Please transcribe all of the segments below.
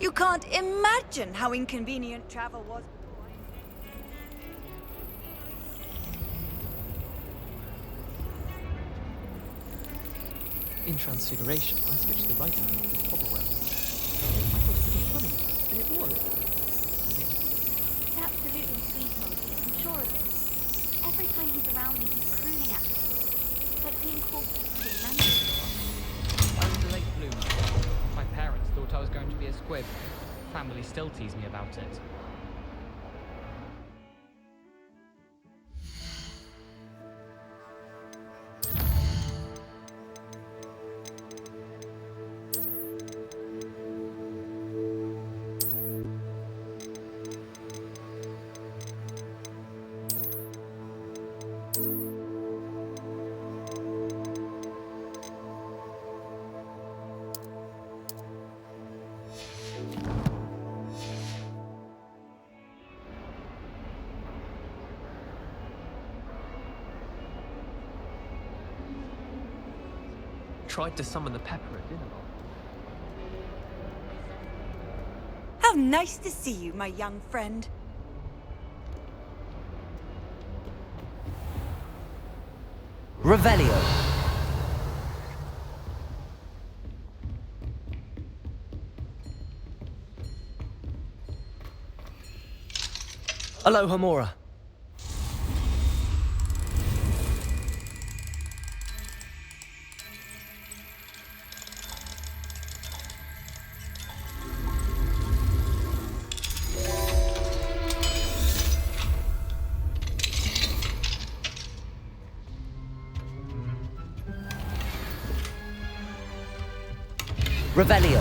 You can't imagine how inconvenient travel was. In Transfiguration, I switched the writing to the proper realm. I thought it would be funny, and it was. He's absolutely sweet on me, I'm sure of it. Every time he's around me, he's crooning at me. It's like being called to Nancy. I was a late bloomer. My parents thought I was going to be a squib. Family still tease me about it. Tried to summon the pepper at dinner. How nice to see you, my young friend. Revelio. Aloha Mora. Revelio.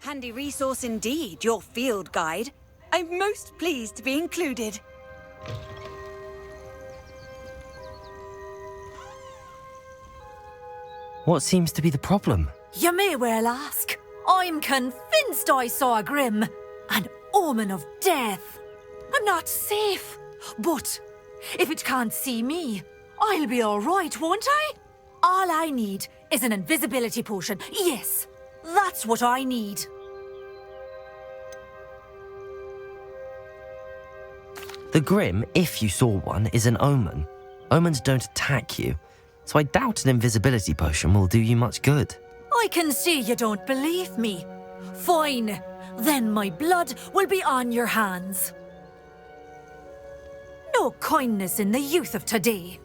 Handy resource indeed, your field guide. I'm most pleased to be included. What seems to be the problem? You may well ask. I'm convinced I saw a Grim, an omen of death. I'm not safe, but if it can't see me, I'll be all right, won't I? All I need is an invisibility potion. Yes, that's what I need. The Grim, if you saw one, is an omen. Omens don't attack you, so I doubt an invisibility potion will do you much good. I can see you don't believe me. Fine, then my blood will be on your hands. No kindness in the youth of today.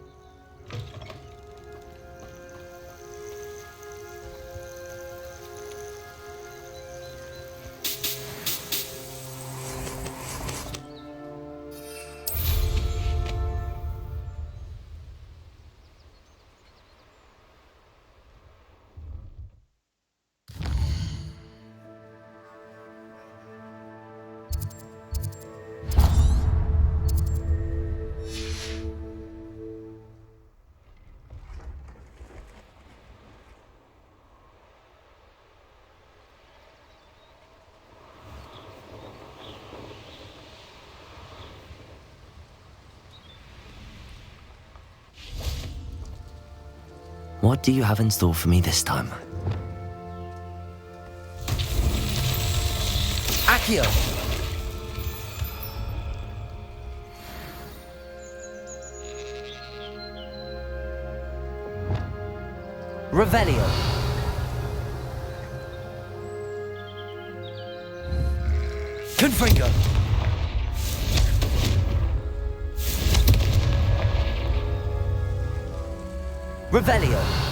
What do you have in store for me this time? Accio! Revelio! Confringo! Revelio!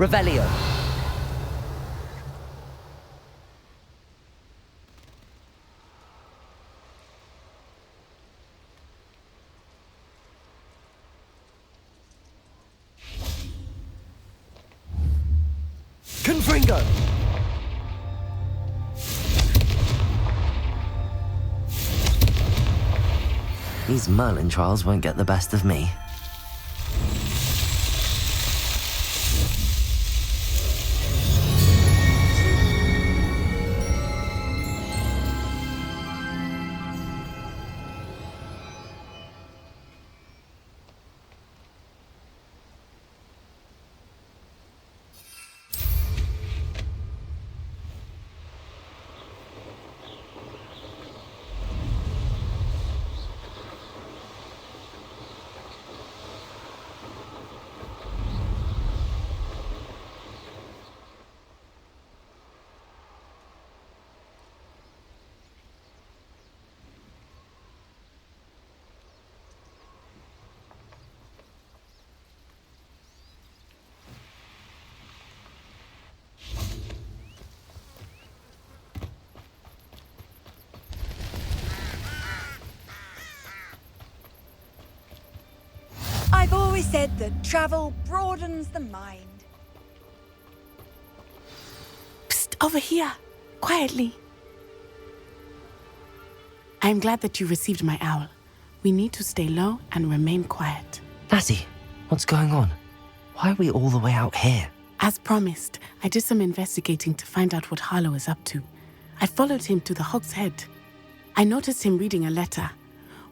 Revelio. Confringo. These Merlin trials won't get the best of me. I've always said that travel broadens the mind. Psst, over here, quietly. I'm glad that you received my owl. We need to stay low and remain quiet. Lassie, what's going on? Why are we all the way out here? As promised, I did some investigating to find out what Harlow is up to. I followed him to the Hog's Head. I noticed him reading a letter.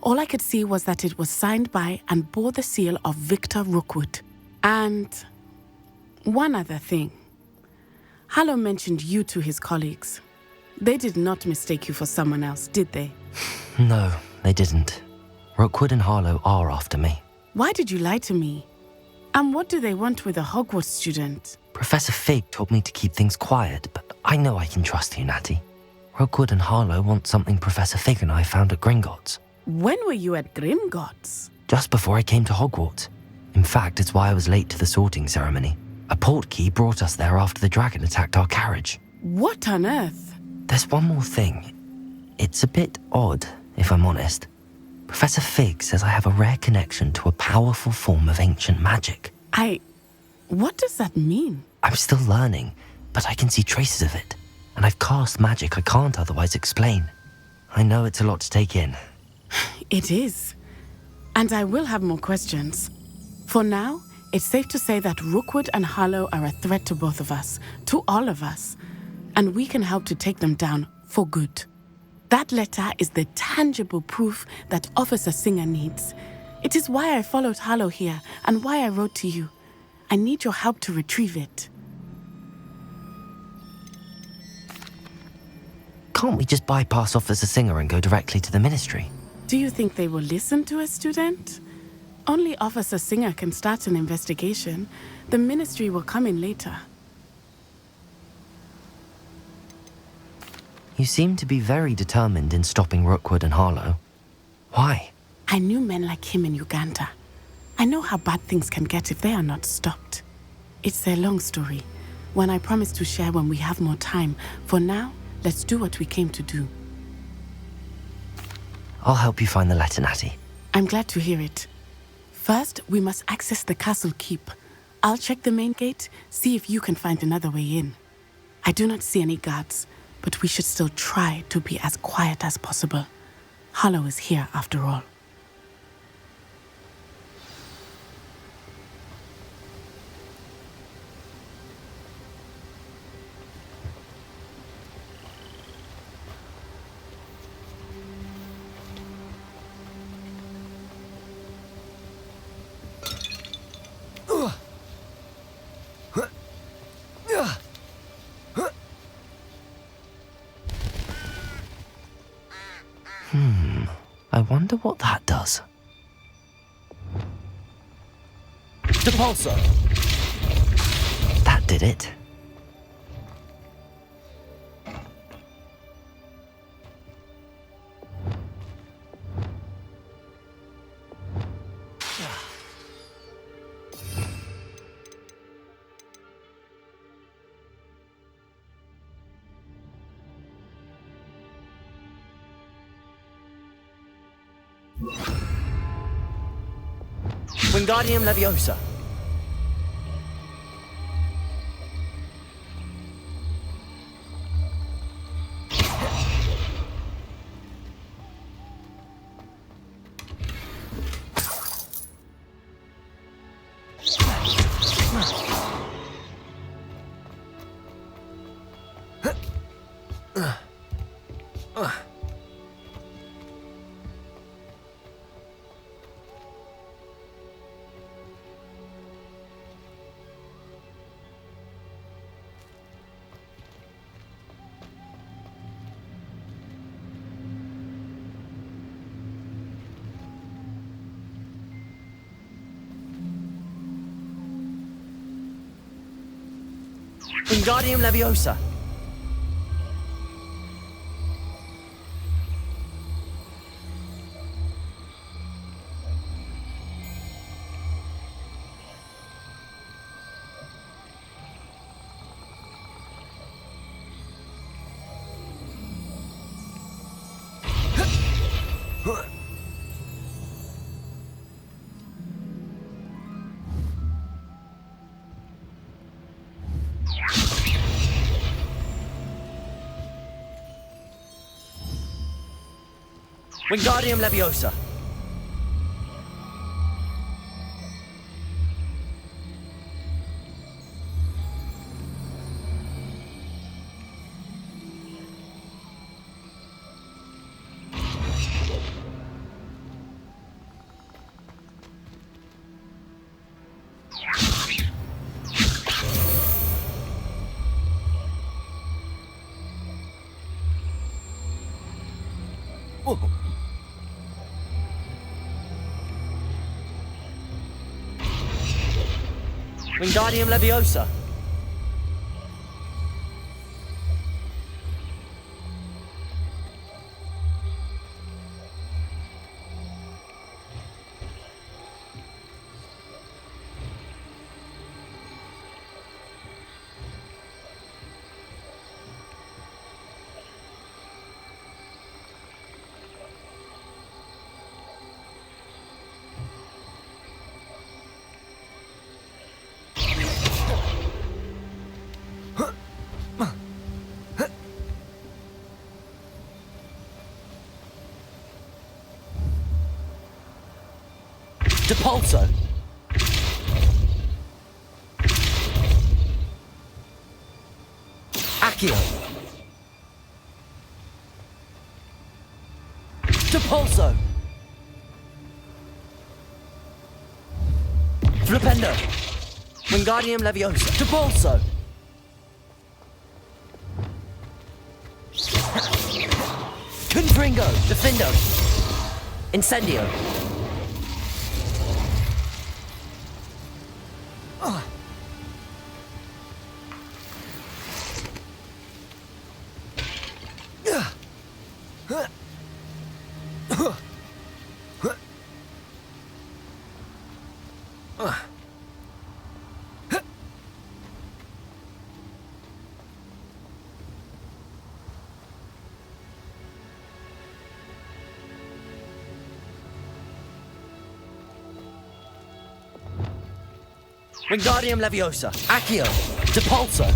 All I could see was that it was signed by and bore the seal of Victor Rookwood. And one other thing. Harlow mentioned you to his colleagues. They did not mistake you for someone else, did they? No, they didn't. Rookwood and Harlow are after me. Why did you lie to me? And what do they want with a Hogwarts student? Professor Fig told me to keep things quiet, but I know I can trust you, Natty. Rookwood and Harlow want something Professor Fig and I found at Gringotts. When were you at Gringotts? Just before I came to Hogwarts. In fact, it's why I was late to the sorting ceremony. A Portkey brought us there after the dragon attacked our carriage. What on earth? There's one more thing. It's a bit odd, if I'm honest. Professor Fig says I have a rare connection to a powerful form of ancient magic. What does that mean? I'm still learning, but I can see traces of it. And I've cast magic I can't otherwise explain. I know it's a lot to take in. It is. And I will have more questions. For now, it's safe to say that Rookwood and Harlow are a threat to both of us, to all of us. And we can help to take them down for good. That letter is the tangible proof that Officer Singer needs. It is why I followed Harlow here and why I wrote to you. I need your help to retrieve it. Can't we just bypass Officer Singer and go directly to the Ministry? Do you think they will listen to a student? Only Officer Singer can start an investigation. The Ministry will come in later. You seem to be very determined in stopping Rookwood and Harlow. Why? I knew men like him in Uganda. I know how bad things can get if they are not stopped. It's a long story, one I promise to share when we have more time. For now, let's do what we came to do. I'll help you find the letter, Natty. I'm glad to hear it. First, we must access the castle keep. I'll check the main gate, see if you can find another way in. I do not see any guards, but we should still try to be as quiet as possible. Harlow is here after all. I wonder what that does. Depulso! That did it. Wingardium Leviosa. Wingardium Leviosa. Wingardium Leviosa. Wingardium Leviosa. Depulso. Accio. Depulso. Flipendo. Wingardium Leviosa. Depulso. Confringo. Defendo. Incendio. Wingardium Leviosa. Accio. Depulso.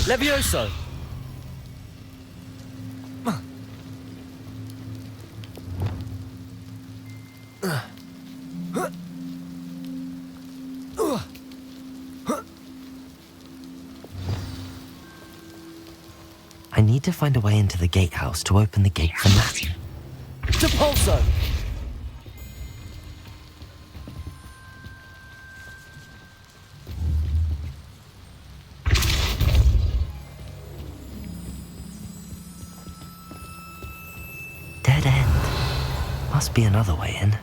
Levioso. I need to find a way into the gatehouse to open the gate for Natty. Depulso. Dead end. Must be another way in.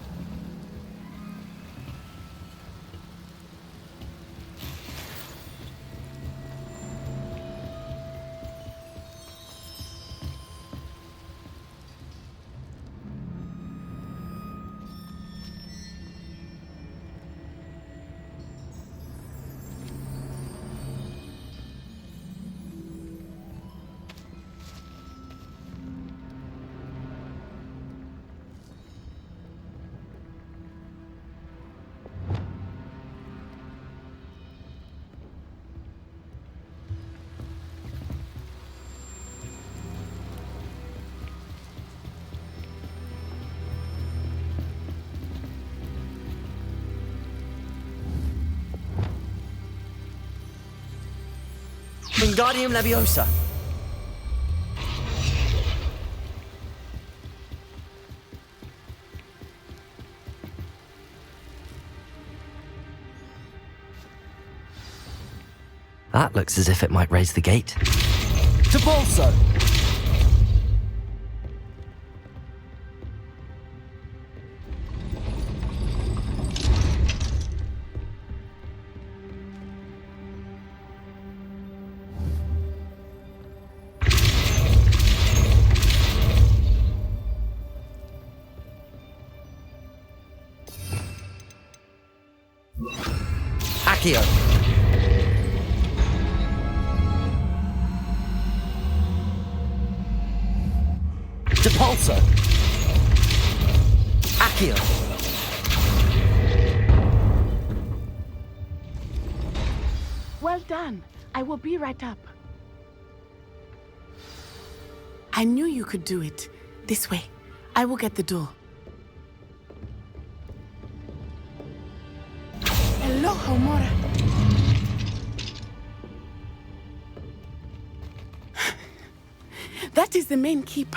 Wingardium Leviosa. That looks as if it might raise the gate. Depulso. Accio. Depulso. Accio. Well done. I will be right up. I knew you could do it. This way. I will get the door. Hello, Homora. That is the main keep.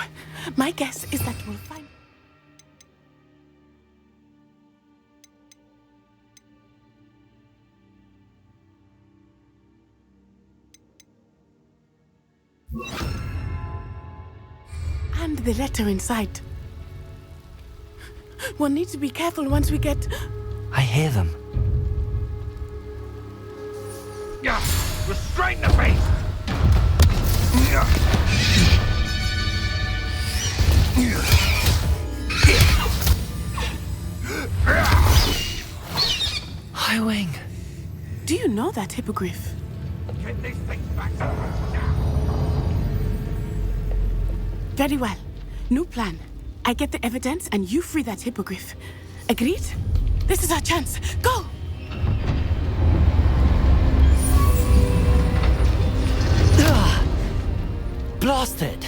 My guess is that we'll find... found the letter inside. We'll need to be careful once we get... I hear them. Restrain the beast! Highwing. Do you know that hippogriff? Get these things back to us now! Very well. New plan. I get the evidence and you free that hippogriff. Agreed? This is our chance. Go! Blast it!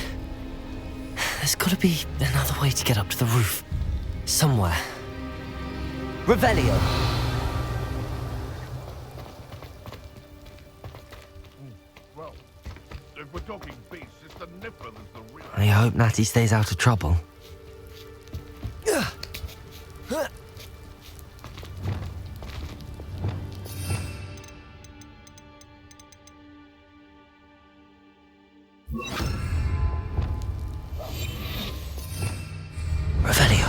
There's gotta be another way to get up to the roof. Somewhere. Revelio. Well, if we're talking beasts, it's the Nipper that's the real... I hope Natty stays out of trouble. Revelio.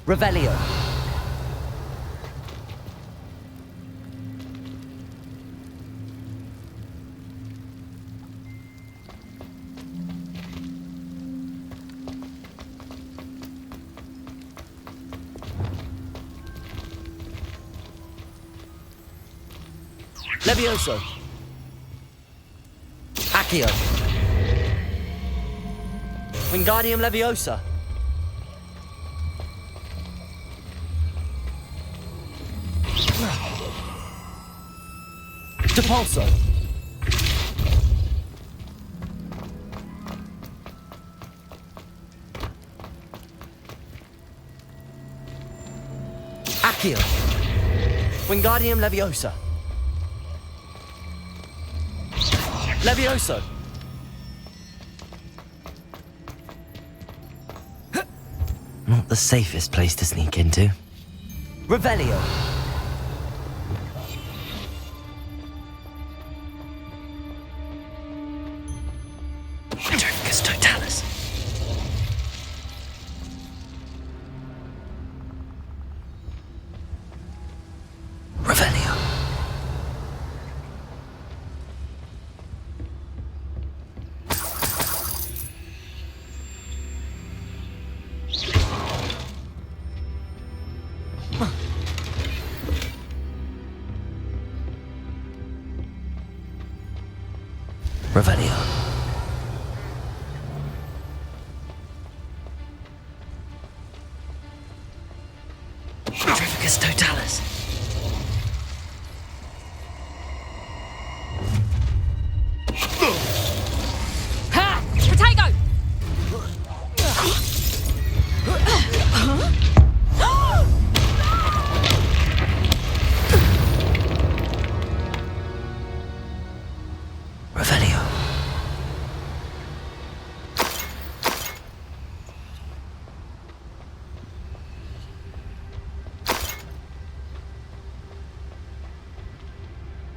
Revelio. Levioso. Accio. Wingardium Leviosa. Depulso. Accio. Wingardium Leviosa. Levioso. Not the safest place to sneak into. Revelio. Petrificus Totalis. Revelio. Revelio. Petrificus Totalis. Ha! Potato! Revelio.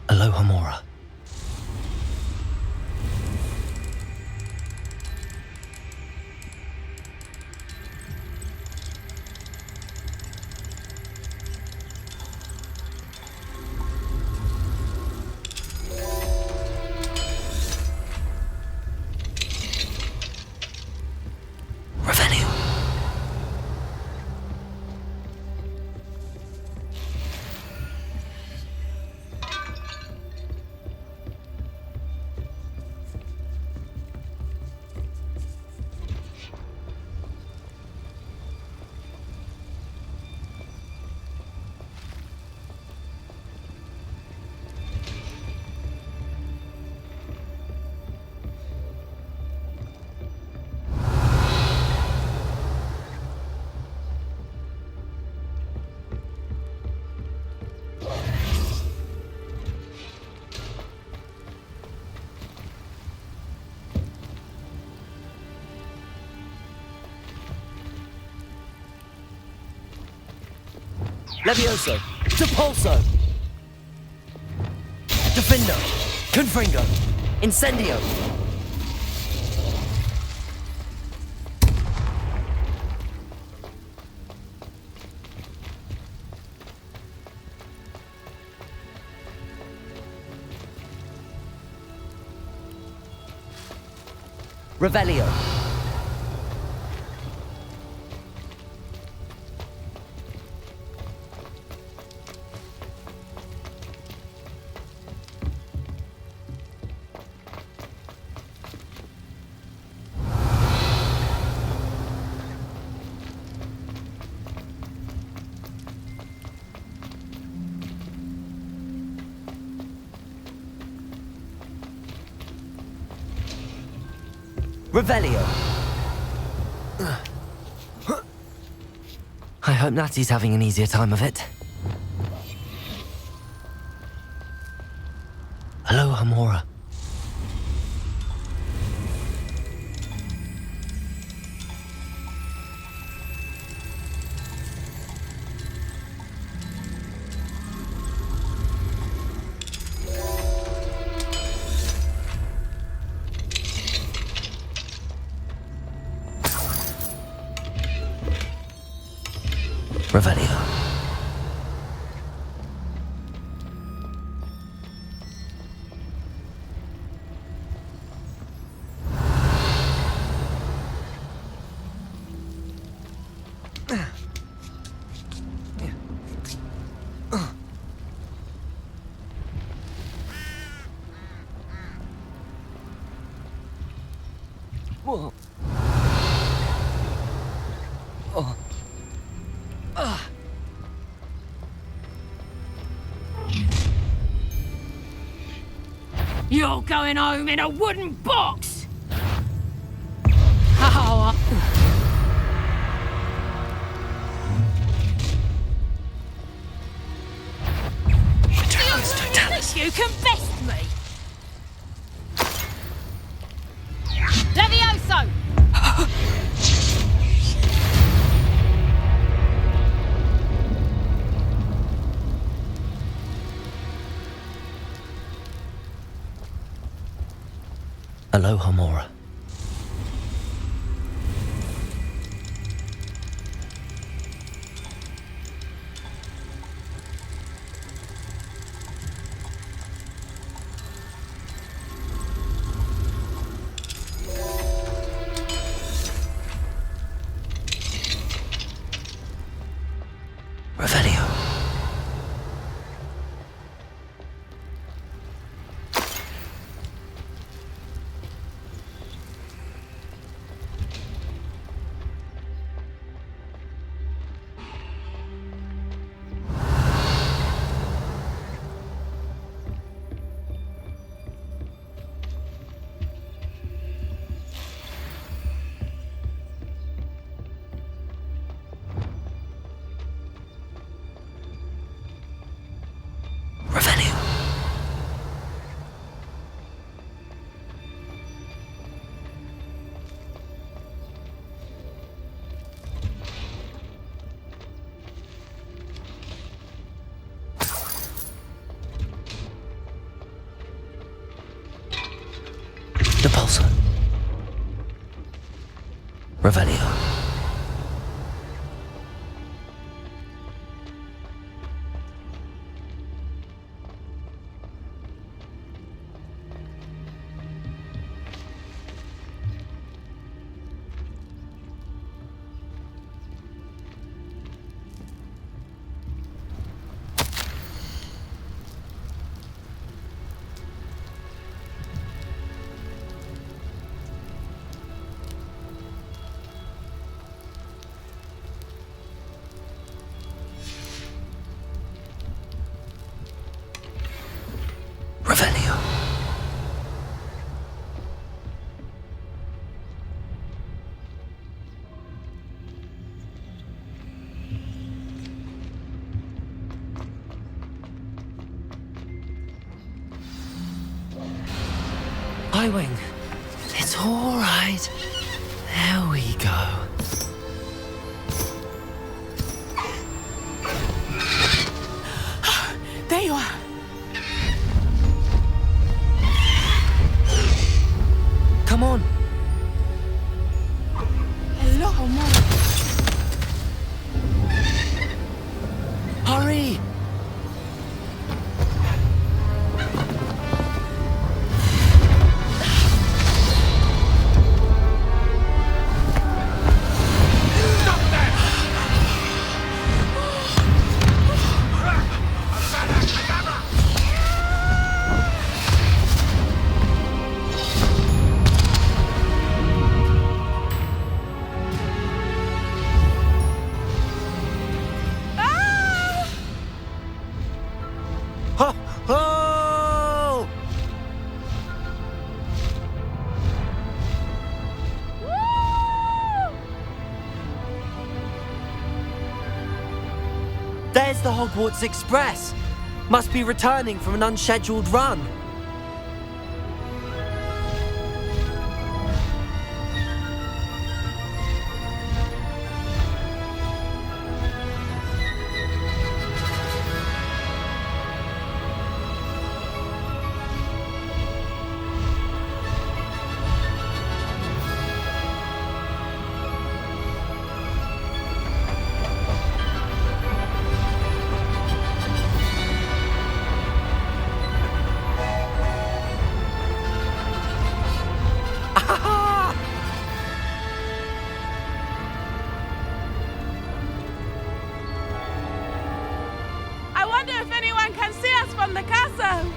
Alohomora. Revelio. Levioso! Depulso! Defindo! Confringo! Incendio! Revelio! Revelio! I hope Natty's having an easier time of it. Hello, Hamora. Revelio. Whoa. Oh. You're going home in a wooden box! You can best me! Levioso! Hello, Hamora. Revelio. Revelio. Depulso. Revelio. Revelio. Highwing. It's all right. There we go. There's the Hogwarts Express. Must be returning from an unscheduled run. I wonder if anyone can see us from the castle.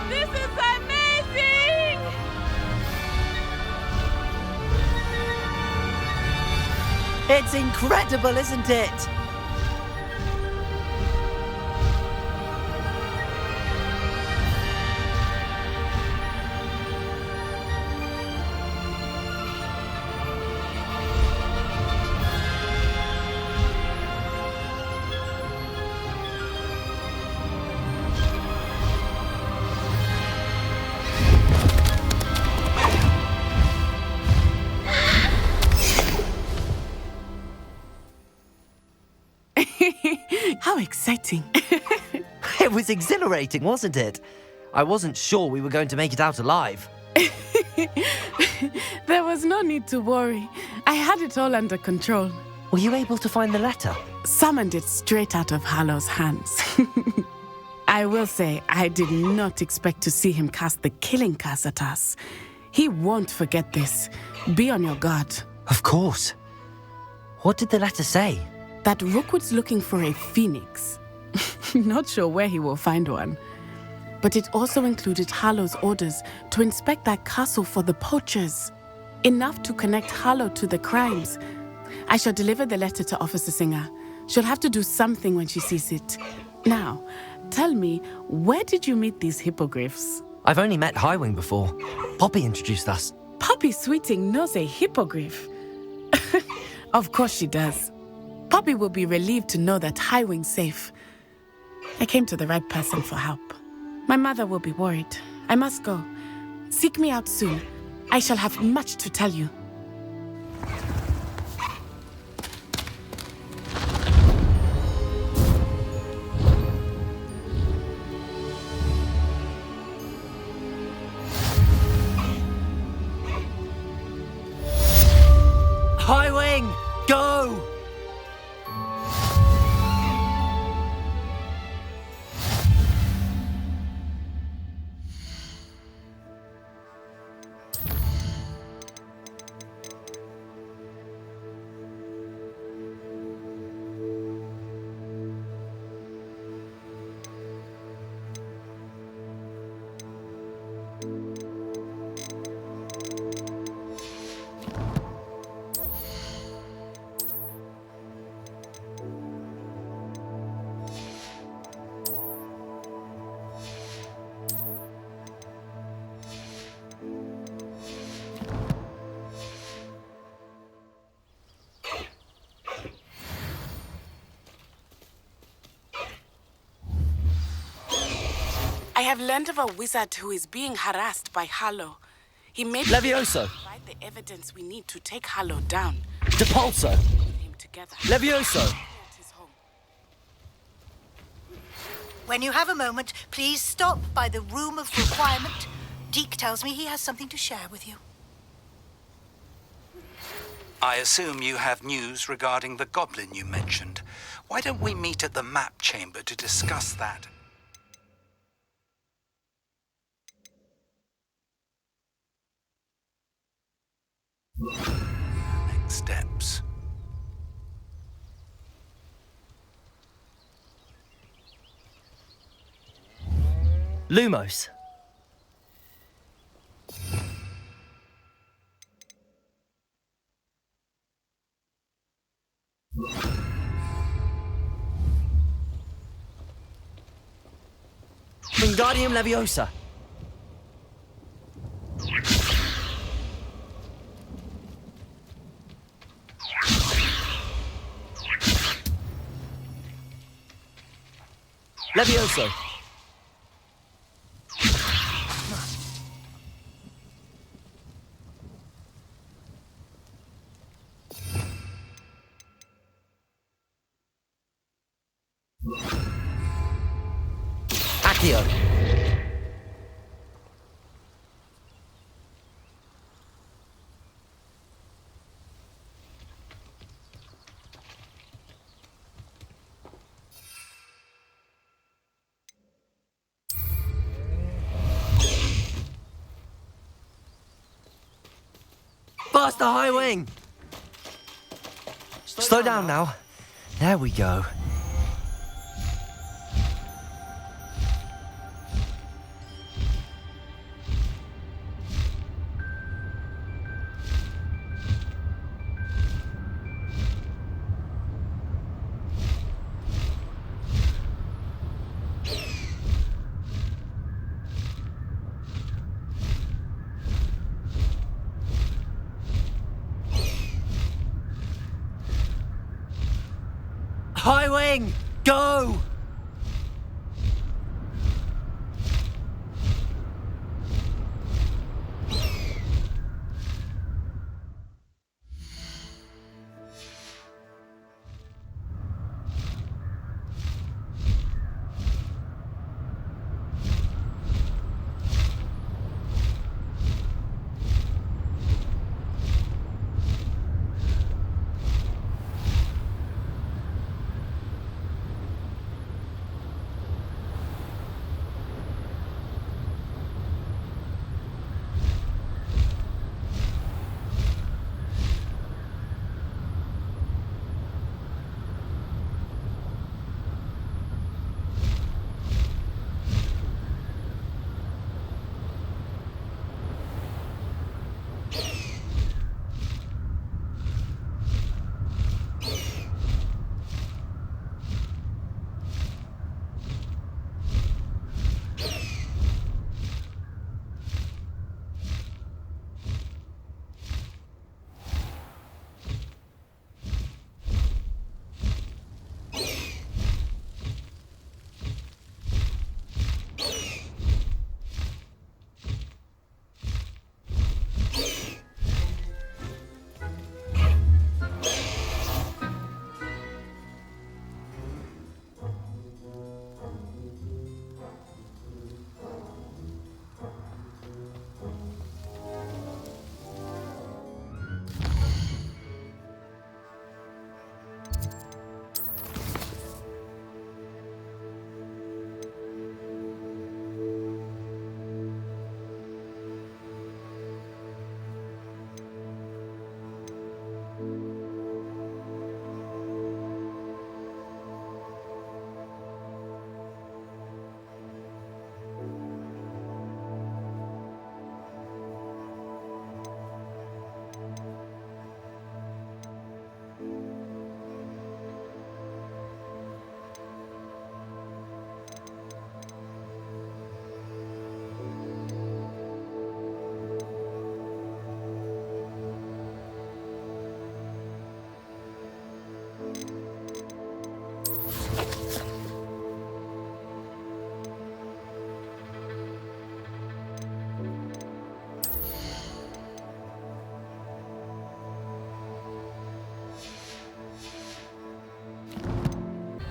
This is amazing! It's incredible, isn't it? How exciting. It was exhilarating, wasn't it? I wasn't sure we were going to make it out alive. There was no need to worry. I had it all under control. Were you able to find the letter? Summoned it straight out of Hallow's hands. I will say, I did not expect to see him cast the killing curse at us. He won't forget this. Be on your guard. Of course. What did the letter say? That Rookwood's looking for a phoenix. Not sure where he will find one. But it also included Hallow's orders to inspect that castle for the poachers. Enough to connect Hallow to the crimes. I shall deliver the letter to Officer Singer. She'll have to do something when she sees it. Now, tell me, where did you meet these hippogriffs? I've only met Highwing before. Poppy introduced us. Poppy Sweeting knows a hippogriff. Of course she does. Poppy will be relieved to know that Highwing's safe. I came to the right person for help. My mother will be worried. I must go. Seek me out soon. I shall have much to tell you. Highwing, go! I have learned of a wizard who is being harassed by Hallow. He may Levioso! provide the evidence we need to take Hallow down. Depulso! With him together. Levioso! At his home. When you have a moment, please stop by the Room of Requirement. Deke tells me he has something to share with you. I assume you have news regarding the goblin you mentioned. Why don't we meet at the map chamber to discuss that? Next steps. Lumos. Wingardium Leviosa. Levioso! Accio! Bust the high wing! Slow down now. There we go. High wing, go!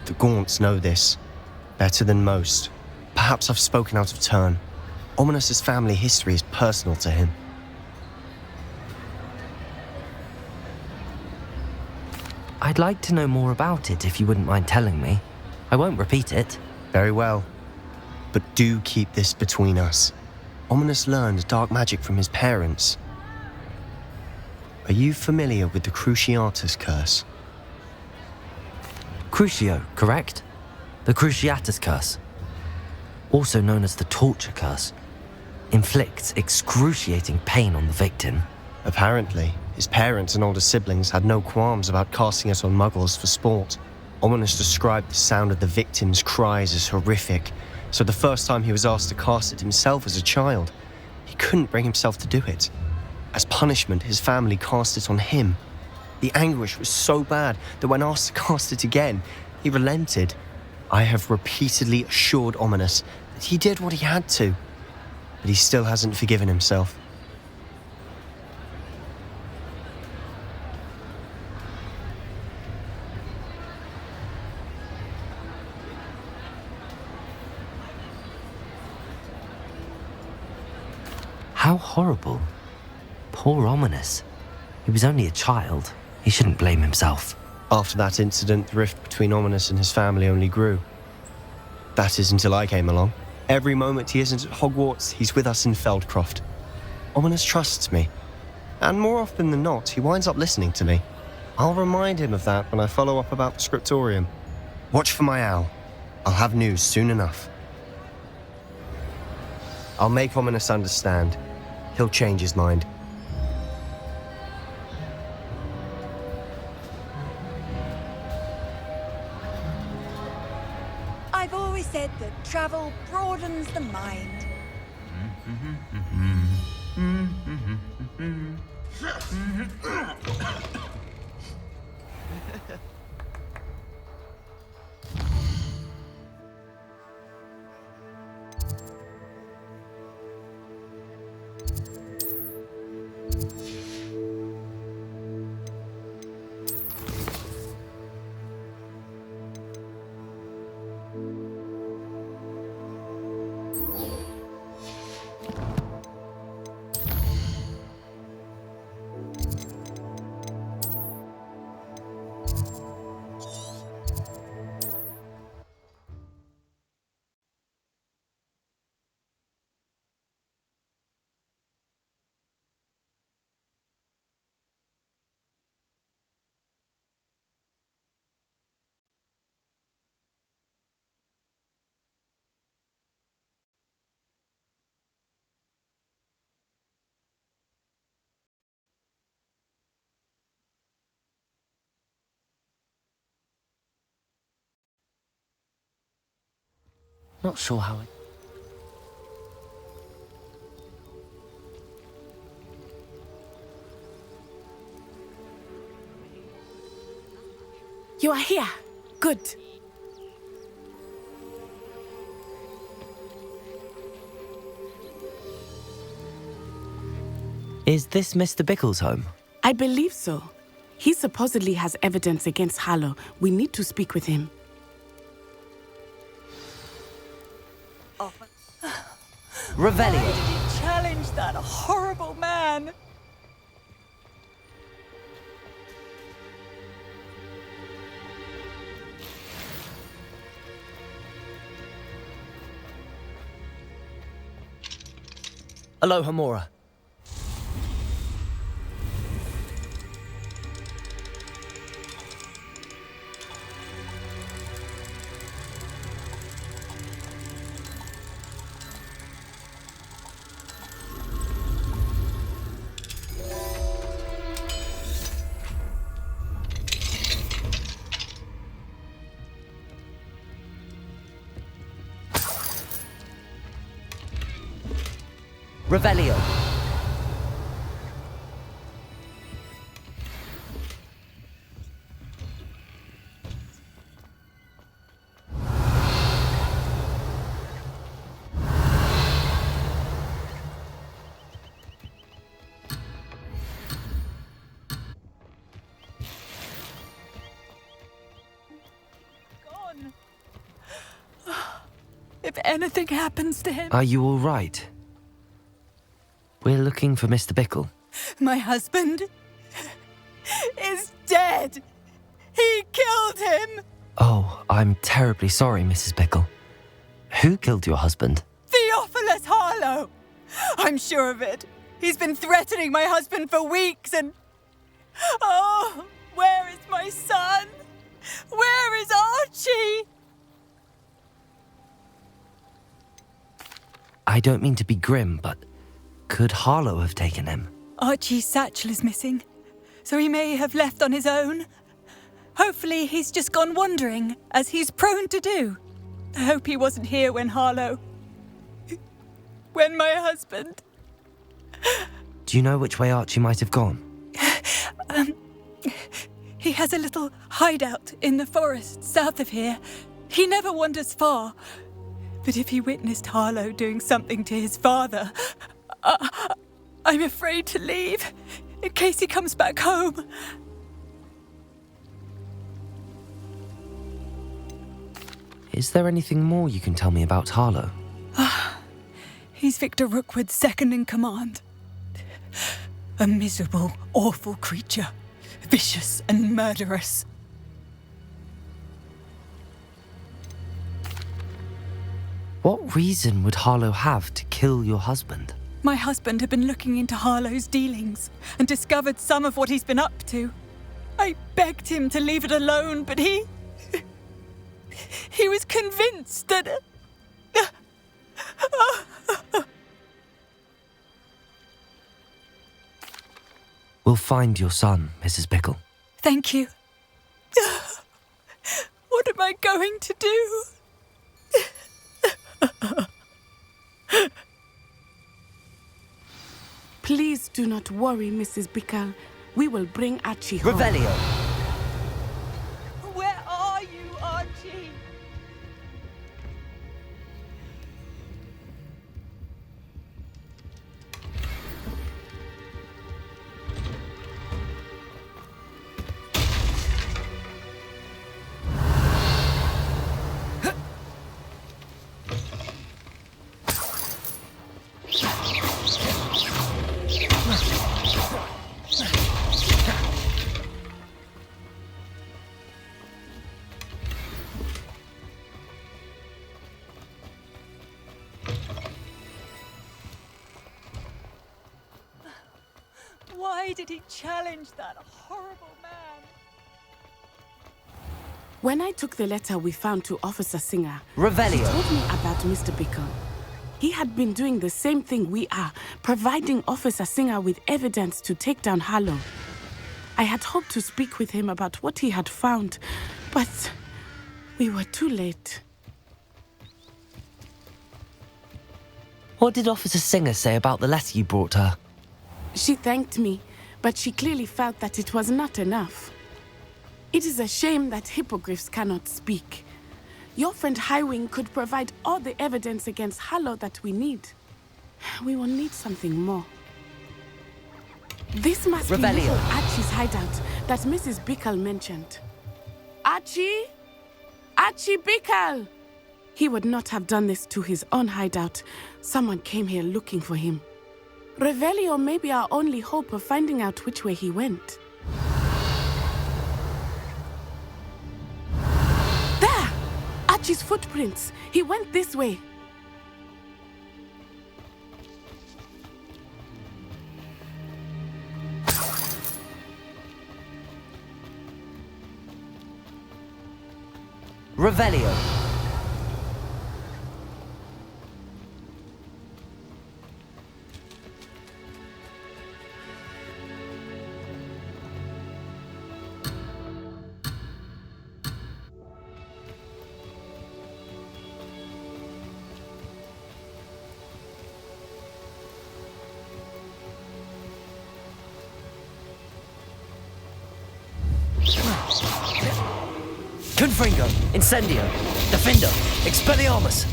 The Gaunts know this, better than most. Perhaps I've spoken out of turn. Ominos's family history is personal to him. I'd like to know more about it if you wouldn't mind telling me. I won't repeat it. Very well. But do keep this between us. Ominos learned dark magic from his parents. Are you familiar with the Cruciatus curse? Crucio, correct? The Cruciatus curse. Also known as the torture curse. Inflicts excruciating pain on the victim. Apparently, his parents and older siblings had no qualms about casting it on muggles for sport. Ominos described the sound of the victim's cries as horrific, so the first time he was asked to cast it himself as a child, he couldn't bring himself to do it. As punishment, his family cast it on him. The anguish was so bad that when asked to cast it again, he relented. I have repeatedly assured Ominous that he did what he had to, but he still hasn't forgiven himself. How horrible. Poor Ominous. He was only a child. He shouldn't blame himself. After that incident, the rift between Ominous and his family only grew. That is until I came along. Every moment he isn't at Hogwarts, he's with us in Feldcroft. Ominous trusts me. And more often than not, he winds up listening to me. I'll remind him of that when I follow up about the scriptorium. Watch for my owl. I'll have news soon enough. I'll make Ominous understand. He'll change his mind. I've always said that travel broadens the mind. Not sure how it... You are here. Good. Is this Mr. Bickle's home? I believe so. He supposedly has evidence against Harlow. We need to speak with him. Revelio. Why did he challenge that horrible man? Aloha, Mora. Revelio. Gone. If anything happens to him... Are you all right? We're looking for Mr. Bickle. My husband is dead. He killed him. Oh, I'm terribly sorry, Mrs. Bickle. Who killed your husband? Theophilus Harlow. I'm sure of it. He's been threatening my husband for weeks and... Oh, where is my son? Where is Archie? I don't mean to be grim, but could Harlow have taken him? Archie's satchel is missing, so he may have left on his own. Hopefully he's just gone wandering, as he's prone to do. I hope he wasn't here when Harlow... when my husband... Do you know which way Archie might have gone? He has a little hideout in the forest south of here. He never wanders far. But if he witnessed Harlow doing something to his father, I'm afraid to leave, in case he comes back home. Is there anything more you can tell me about Harlow? He's Victor Rookwood's second in command. A miserable, awful creature. Vicious and murderous. What reason would Harlow have to kill your husband? My husband had been looking into Harlow's dealings and discovered some of what he's been up to. I begged him to leave it alone, but he was convinced that... We'll find your son, Mrs. Bickle. Thank you. What am I going to do? Please do not worry, Mrs. Bickle. We will bring Archie home. Revelio! Where are you, Archie? Why did he challenge that horrible man? When I took the letter we found to Officer Singer, Revelio. he told me about Mr. Bickle. He had been doing the same thing we are, providing Officer Singer with evidence to take down Harlow. I had hoped to speak with him about what he had found, but we were too late. What did Officer Singer say about the letter you brought her? She thanked me, but she clearly felt that it was not enough. It is a shame that hippogriffs cannot speak. Your friend Highwing could provide all the evidence against Harlow that we need. We will need something more. This must be Revelio. little Archie's hideout that Mrs. Bickle mentioned. Archie? Archie Bickle! He would not have done this to his own hideout. Someone came here looking for him. Revelio may be our only hope of finding out which way he went. There! Archie's footprints. He went this way. Revelio. Confringo, Incendio, Defendo, Expelliarmus.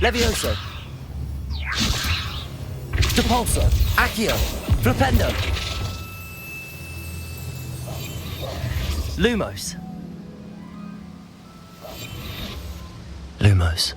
Levioso. Depulso, Accio, Flipendo. Lumos. Lumos.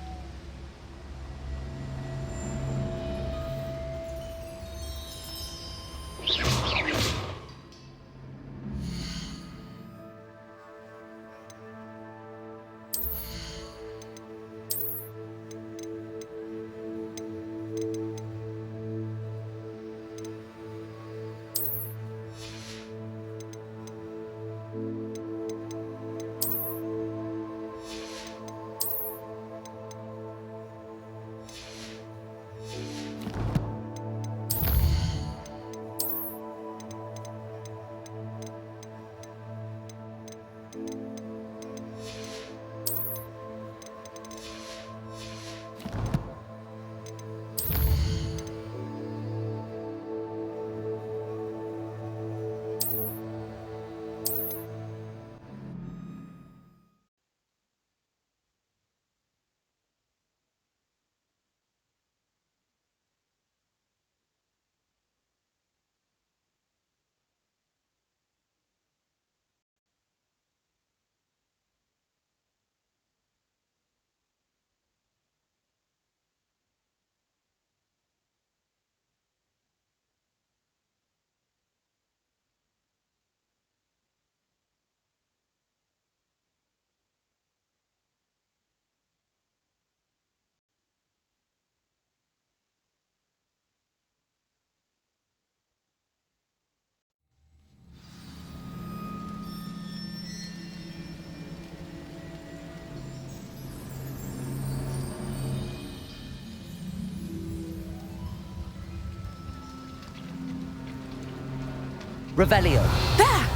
Revelio. There!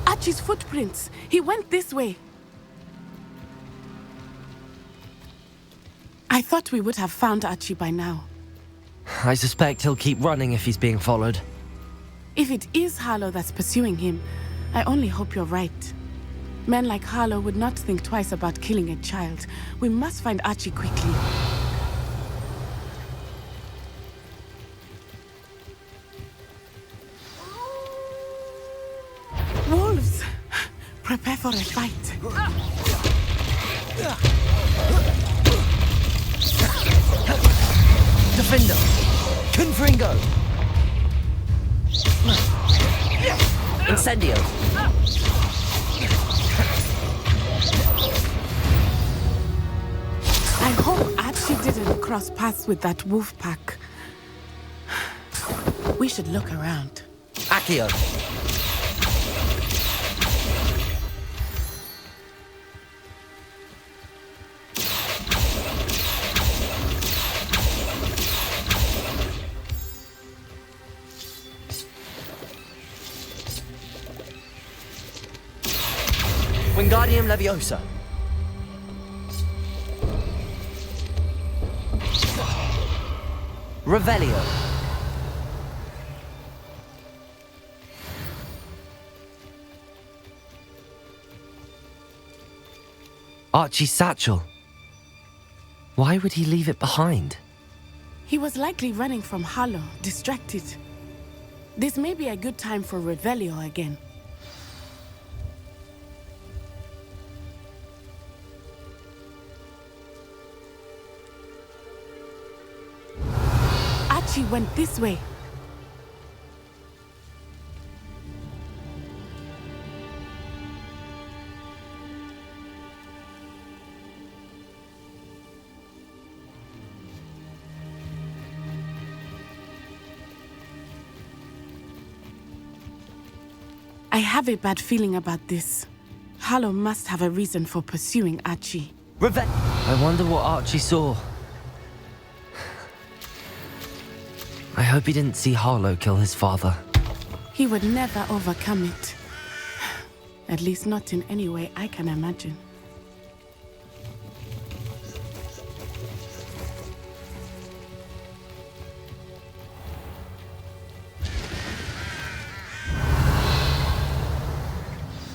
Archie's footprints. He went this way. I thought we would have found Archie by now. I suspect he'll keep running if he's being followed. If it is Harlow that's pursuing him, I only hope you're right. Men like Harlow would not think twice about killing a child. We must find Archie quickly. Wolves! Prepare for a fight. Defender. Confringo. Incendio. I hope Archie didn't cross paths with that wolf pack. We should look around. Accio. Wingardium Leviosa. Revelio. Archie's satchel. Why would he leave it behind? He was likely running from Harlow, distracted. This may be a good time for Revelio again. Archie went this way. I have a bad feeling about this. Harlow must have a reason for pursuing Archie. I wonder what Archie saw. I hope he didn't see Harlow kill his father. He would never overcome it. At least not in any way I can imagine.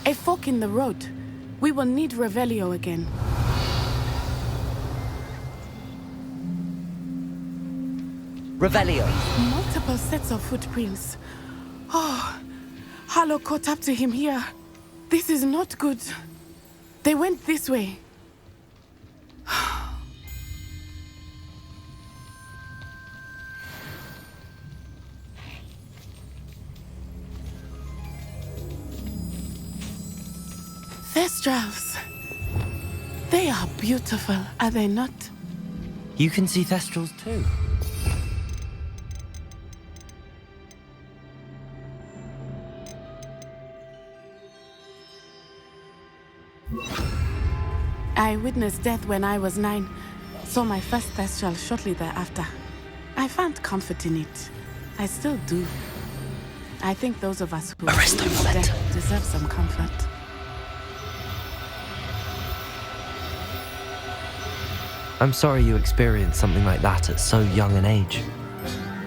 A fork in the road. We will need Revelio again. Revelio. Multiple sets of footprints. Oh, Harlow caught up to him here. This is not good. They went this way. Thestrals. They are beautiful, are they not? You can see Thestrals too. I witnessed death when I was 9. Saw my first Thestral shortly thereafter. I found comfort in it. I still do. I think those of us who witnessed death deserve some comfort. I'm sorry you experienced something like that at so young an age.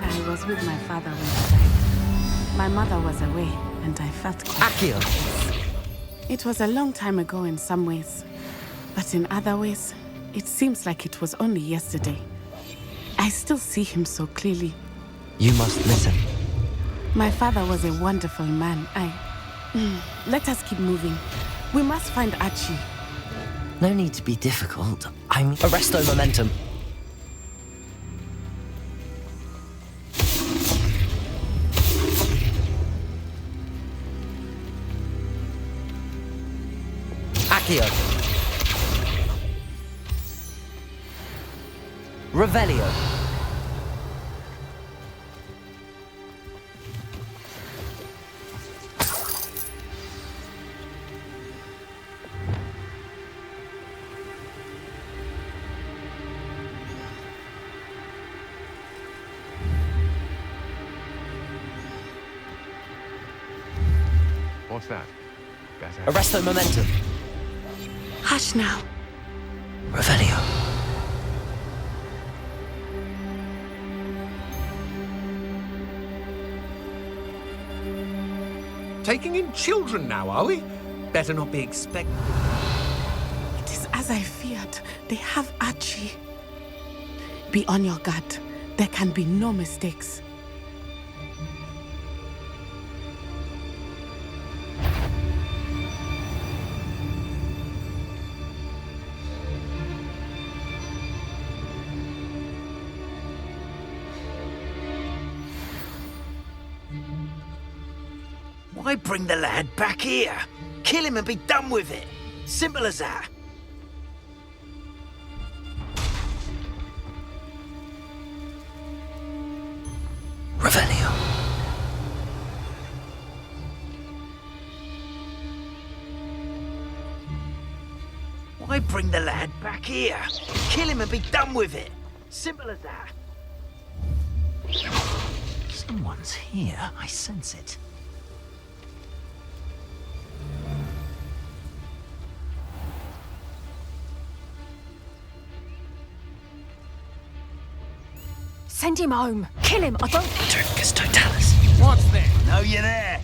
I was with my father when he died. My mother was away, and I felt Accio. It was a long time ago in some ways, but in other ways, it seems like it was only yesterday. I still see him so clearly. You must miss him. My father was a wonderful man. Let us keep moving. We must find Archie. No need to be difficult. Arresto momentum. Accio. Revelio. What's that? Better. Arresto momentum. Hush now. Revelio. Taking in children now, are we? Better not be expected. It is as I feared. They have Archie. Be on your guard. There can be no mistakes. Why bring the lad back here? Kill him and be done with it. Simple as that. Revelio. Why bring the lad back here? Kill him and be done with it. Simple as that. Someone's here. I sense it. Send him home. Kill him. I don't... Terticus totalis. What's there? Know you're there.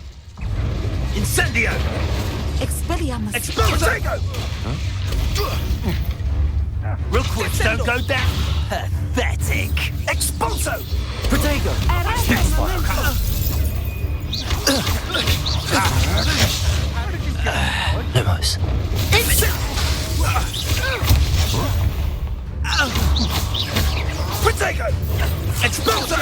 Incendio! Expelliarmus. Expulso! Real quick, don't go down. Pathetic. Expulso! Protego. Lumos. Protego! Expulso!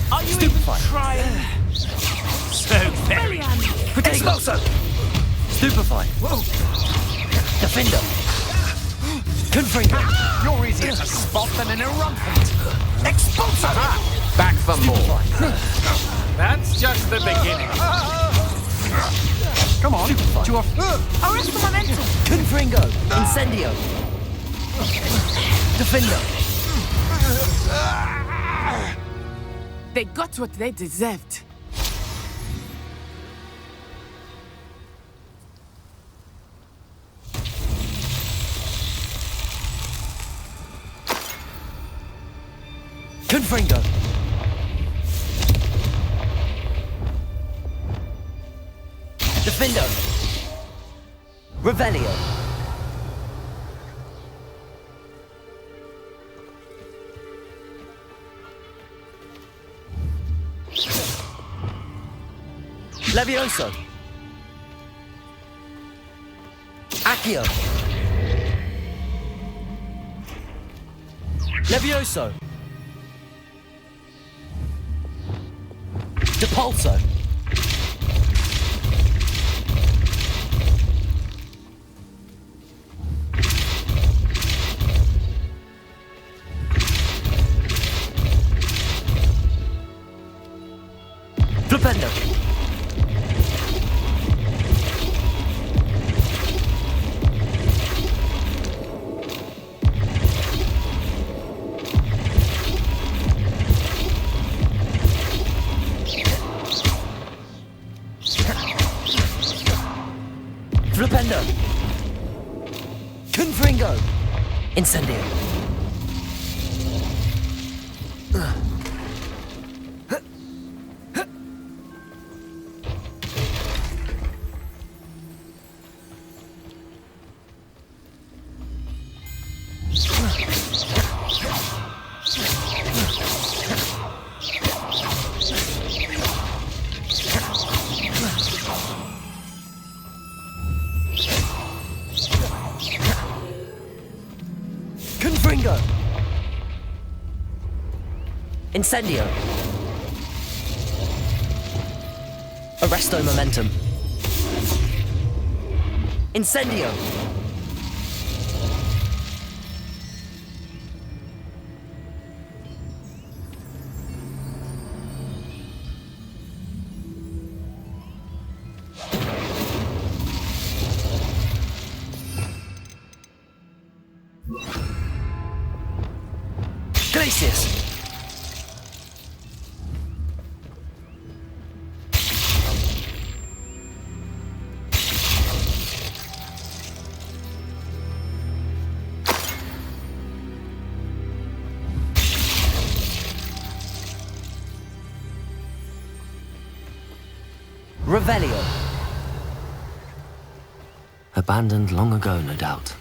Are you stupefied? Trying? So very. Expulso! Stupefied. Defender. Confringo. You're easier to spot than an irrumpent. Expulso! Back for more. That's just the beginning. Come on, to your... Arresto momentum. Confringo. Incendio. Defender. They got what they deserved. Confringo. Defendo. Revelio. Levioso. Accio. Levioso. Depulso. Flipendo. Flipendo. Confringo. Incendio. Confringo. Incendio. Arresto momentum. Incendio. Glacius. Abandoned long ago, no doubt.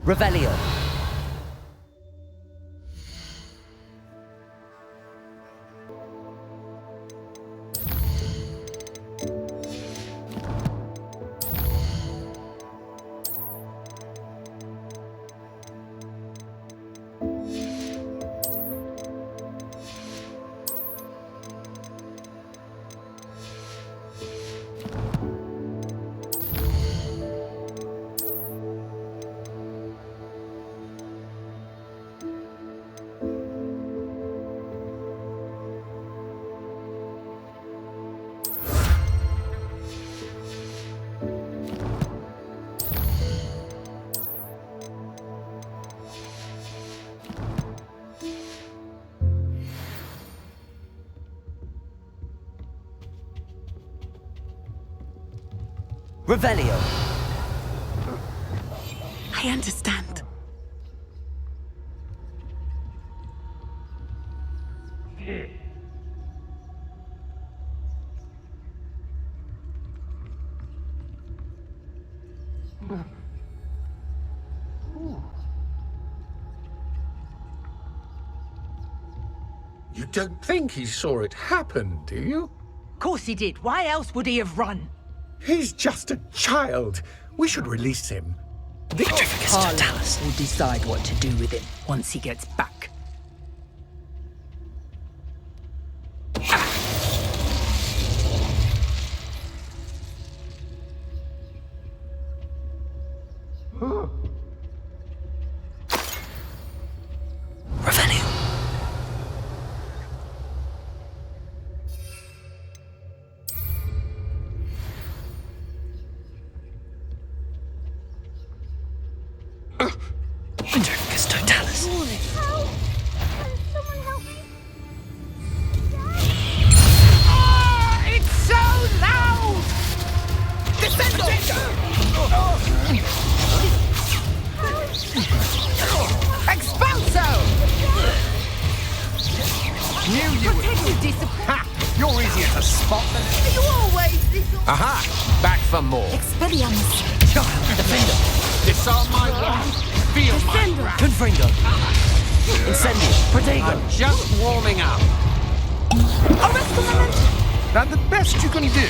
Revelio. Revelio. I understand. You don't think he saw it happen, do you? Of course he did. Why else would he have run? He's just a child. We should release him. Harlow will decide what to do with him once he gets back. Aha! Back for more. Expelliarmus. Defender. Disarm my wand. Feel my wrath. Confringo. Incendio. Protego. I'm just warming up. That the best you can do?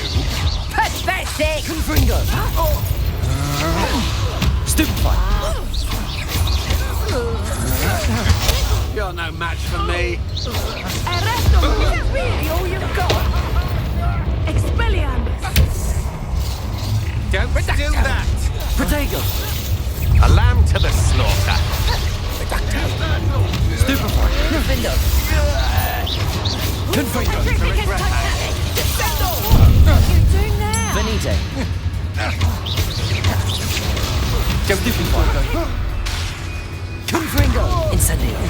Pathetic! Confringo. Stupefy. You're no match for me. Arresto! Is that really all you've got? Expelliarmus. Don't do that. Protego. A lamb to the slaughter. Stupefy. Defendo. Confringo. What are you doing now? Venite. Stupefy. Confringo. Incendio.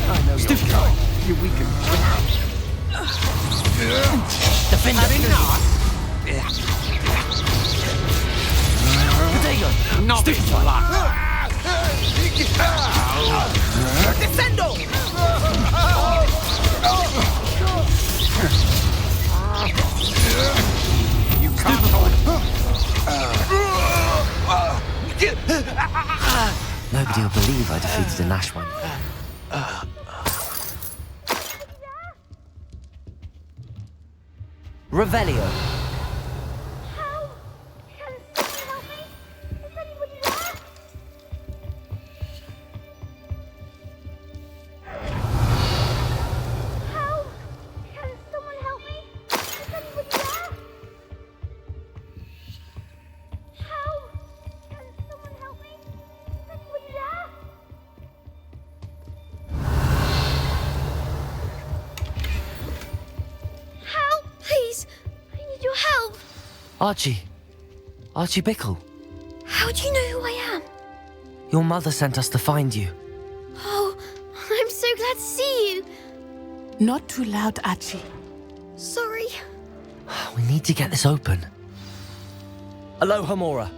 I know Stupefy. You weaken. Defender. Protego. Not this luck. Descendo! You can't hold. Nobody will believe I defeated a Nash one. Revelio. Archie. Archie Bickle. How do you know who I am? Your mother sent us to find you. Oh, I'm so glad to see you. Not too loud, Archie. Sorry. We need to get this open. Aloha, Mora.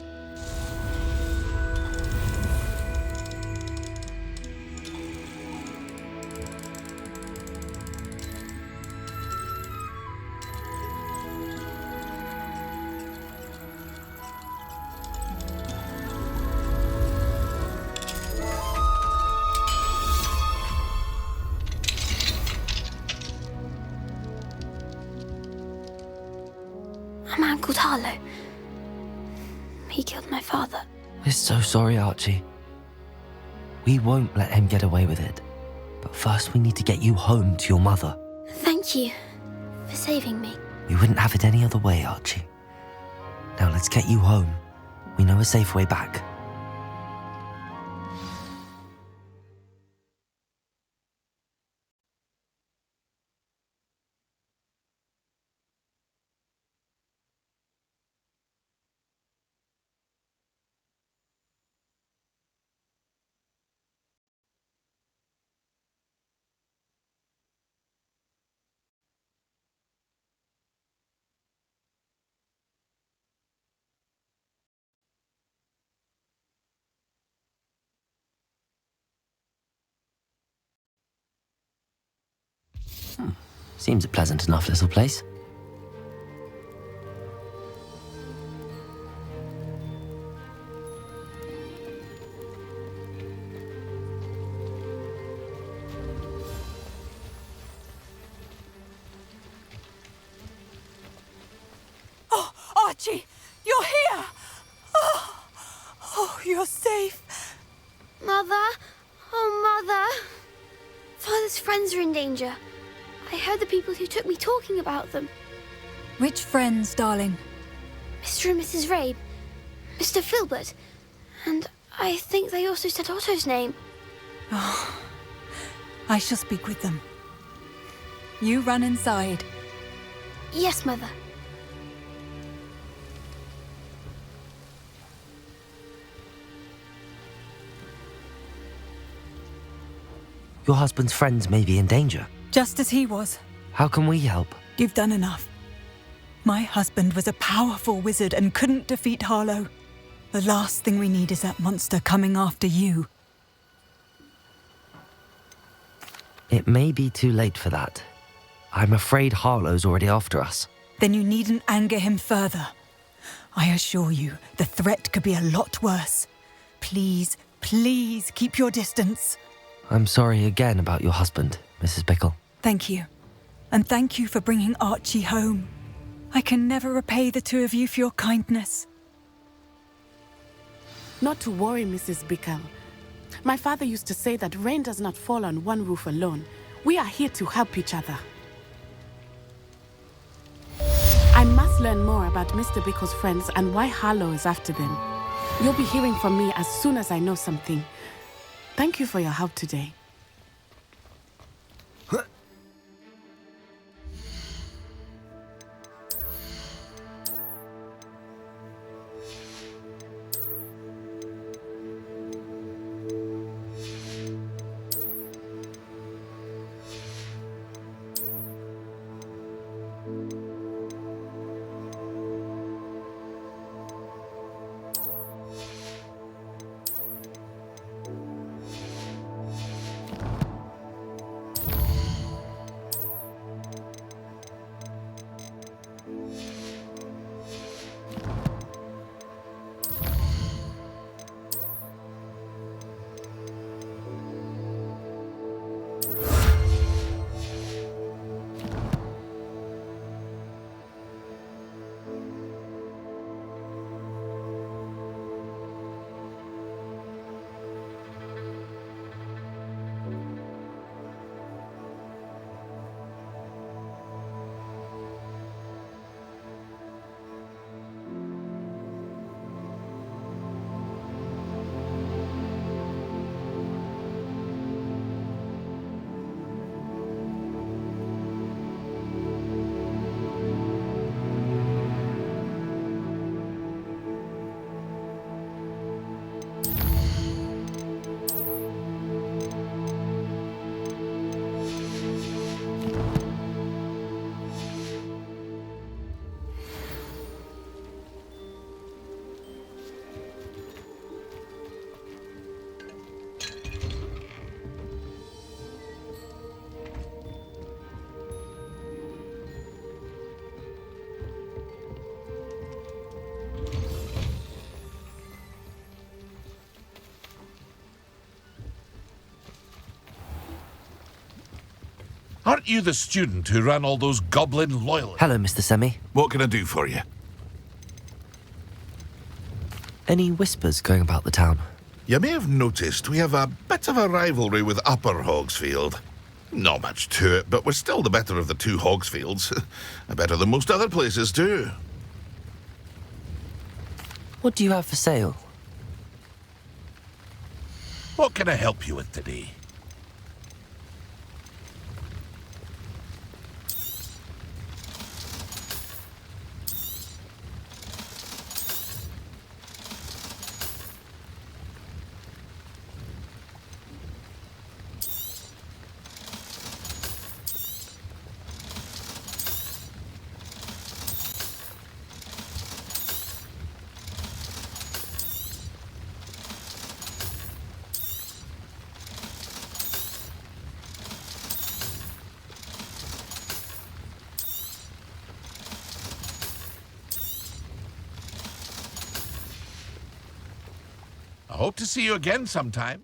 A man called Harlow. He killed my father. We're so sorry, Archie. We won't let him get away with it. But first we need to get you home to your mother. Thank you for saving me. We wouldn't have it any other way, Archie. Now let's get you home. We know a safe way back. Seems a pleasant enough little place. Oh, Archie, you're here! Oh, you're safe. Mother? Oh, Mother. Father's friends are in danger. I heard the people who took me talking about them. Which friends, darling? Mr. and Mrs. Rabe, Mr. Filbert, and I think they also said Otto's name. Oh, I shall speak with them. You run inside. Yes, Mother. Your husband's friends may be in danger. Just as he was. How can we help? You've done enough. My husband was a powerful wizard and couldn't defeat Harlow. The last thing we need is that monster coming after you. It may be too late for that. I'm afraid Harlow's already after us. Then you needn't anger him further. I assure you, the threat could be a lot worse. Please, please keep your distance. I'm sorry again about your husband, Mrs. Bickle. Thank you. And thank you for bringing Archie home. I can never repay the two of you for your kindness. Not to worry, Mrs. Bickle. My father used to say that rain does not fall on one roof alone. We are here to help each other. I must learn more about Mr. Bickle's friends and why Harlow is after them. You'll be hearing from me as soon as I know something. Thank you for your help today. Aren't you the student who ran all those goblin loyalists? Hello, Mr. Semi. What can I do for you? Any whispers going about the town? You may have noticed we have a bit of a rivalry with Upper Hogsfield. Not much to it, but we're still the better of the two Hogsfields. Better than most other places, too. What do you have for sale? What can I help you with today? I hope to see you again sometime.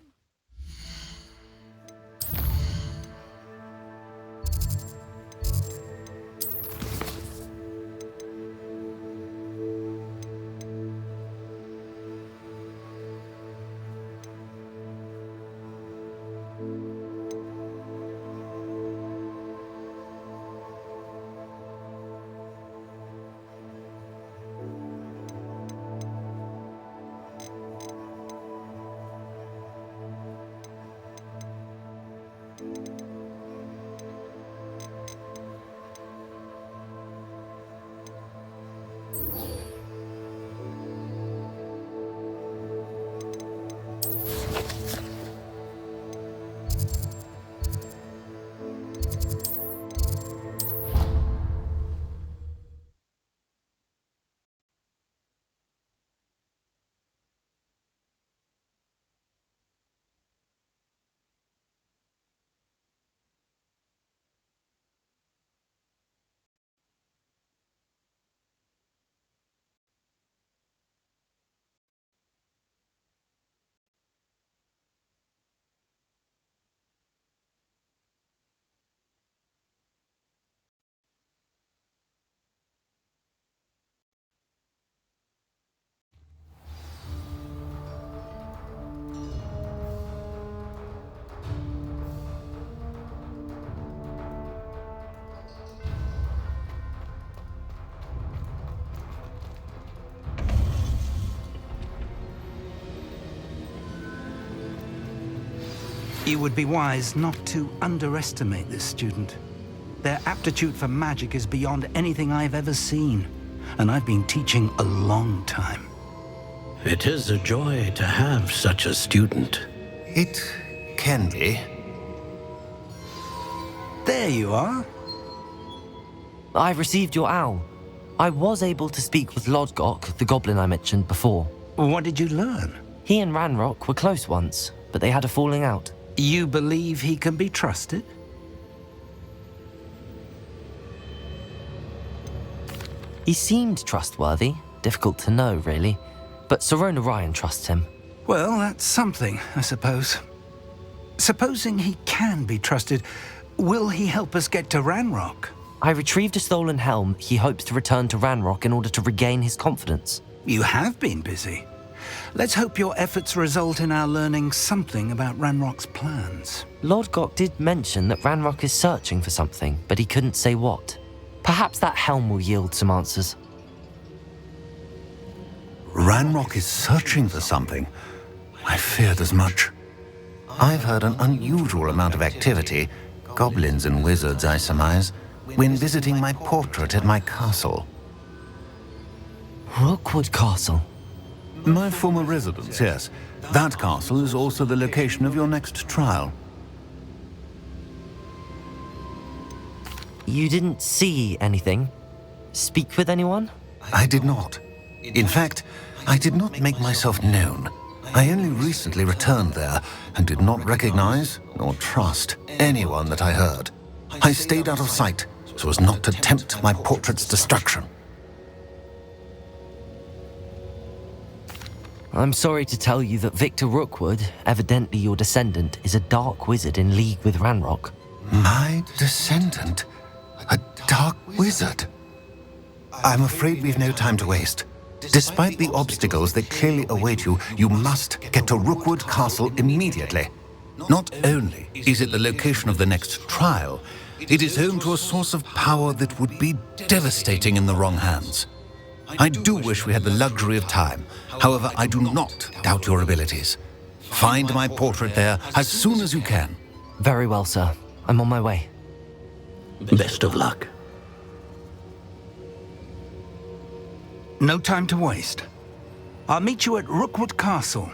You would be wise not to underestimate this student. Their aptitude for magic is beyond anything I've ever seen, and I've been teaching a long time. It is a joy to have such a student. It can be. There you are. I've received your owl. I was able to speak with Lodgok, the goblin I mentioned before. What did you learn? He and Ranrock were close once, but they had a falling out. You believe he can be trusted? He seemed trustworthy. Difficult to know, really. But Sirona Ryan trusts him. Well, that's something, I suppose. Supposing he can be trusted, will he help us get to Ranrock? I retrieved a stolen helm he hopes to return to Ranrock in order to regain his confidence. You have been busy. Let's hope your efforts result in our learning something about Ranrock's plans. Lodgok did mention that Ranrock is searching for something, but he couldn't say what. Perhaps that helm will yield some answers. Ranrock is searching for something. I feared as much. I've heard an unusual amount of activity, goblins and wizards, I surmise, when visiting my portrait at my castle. Rookwood Castle? My former residence, yes. That castle is also the location of your next trial. You didn't see anything? Speak with anyone? I did not. In fact, I did not make myself known. I only recently returned there and did not recognize nor trust anyone that I heard. I stayed out of sight so as not to tempt my portrait's destruction. I'm sorry to tell you that Victor Rookwood, evidently your descendant, is a dark wizard in league with Ranrock. My descendant? A dark wizard? I'm afraid we've no time to waste. Despite the obstacles that clearly await you, you must get to Rookwood Castle immediately. Not only is it the location of the next trial, it is home to a source of power that would be devastating in the wrong hands. I do wish we had the luxury of time. However, I do not doubt your abilities. Find my portrait there as soon as you can. Very well, sir. I'm on my way. Best of luck. No time to waste. I'll meet you at Rookwood Castle.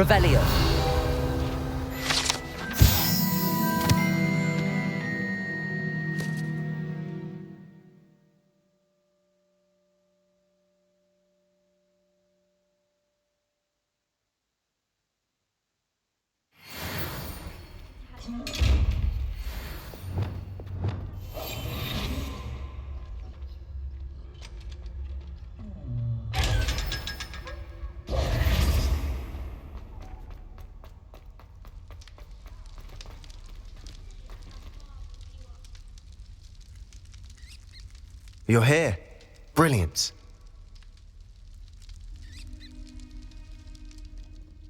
Revelio. You're here. Brilliant.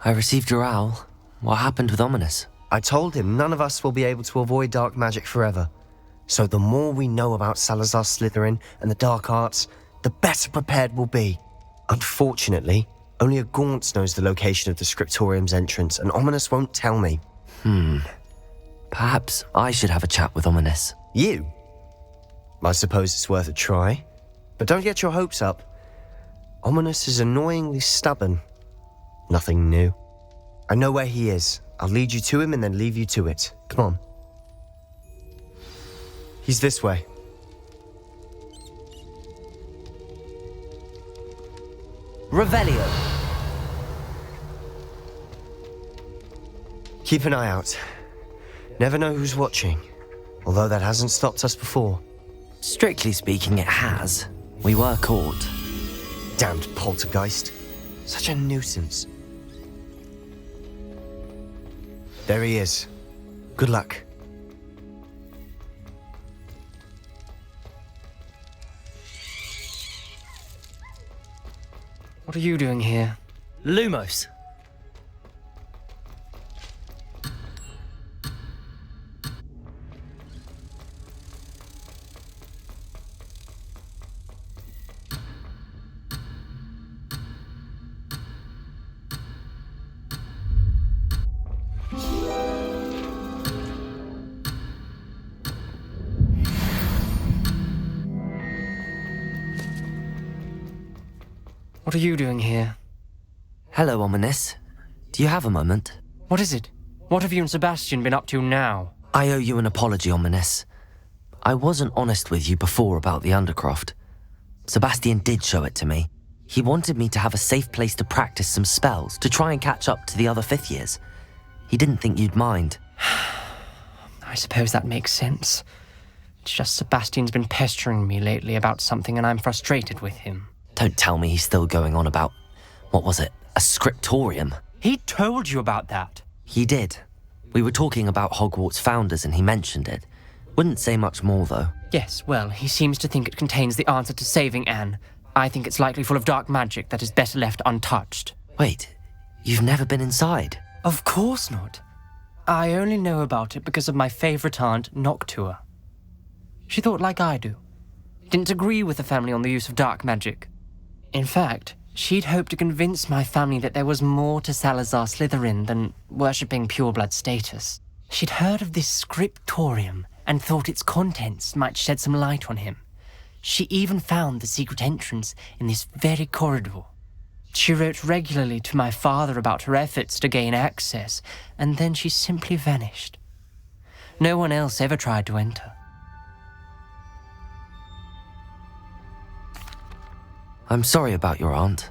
I received your owl. What happened with Ominous? I told him none of us will be able to avoid dark magic forever. So the more we know about Salazar Slytherin and the dark arts, the better prepared we'll be. Unfortunately, only a Gaunt knows the location of the Scriptorium's entrance, and Ominous won't tell me. Perhaps I should have a chat with Ominous. You? I suppose it's worth a try. But don't get your hopes up. Ominous is annoyingly stubborn. Nothing new. I know where he is. I'll lead you to him and then leave you to it. Come on. He's this way. Revelio. Keep an eye out. Never know who's watching. Although that hasn't stopped us before. Strictly speaking, it has. We were caught. Damned poltergeist. Such a nuisance. There he is. Good luck. What are you doing here? Lumos. What are you doing here? Hello, Ominous. Do you have a moment? What is it? What have you and Sebastian been up to now? I owe you an apology, Ominous. I wasn't honest with you before about the Undercroft. Sebastian did show it to me. He wanted me to have a safe place to practice some spells, to try and catch up to the other 5th years. He didn't think you'd mind. I suppose that makes sense. It's just Sebastian's been pestering me lately about something and I'm frustrated with him. Don't tell me he's still going on about, what was it, a scriptorium? He told you about that? He did. We were talking about Hogwarts founders and he mentioned it. Wouldn't say much more, though. Yes, well, he seems to think it contains the answer to saving Anne. I think it's likely full of dark magic that is better left untouched. Wait, you've never been inside? Of course not. I only know about it because of my favourite aunt, Noctua. She thought like I do. Didn't agree with the family on the use of dark magic. In fact, she'd hoped to convince my family that there was more to Salazar Slytherin than worshipping pureblood status. She'd heard of this scriptorium and thought its contents might shed some light on him. She even found the secret entrance in this very corridor. She wrote regularly to my father about her efforts to gain access, and then she simply vanished. No one else ever tried to enter. I'm sorry about your aunt.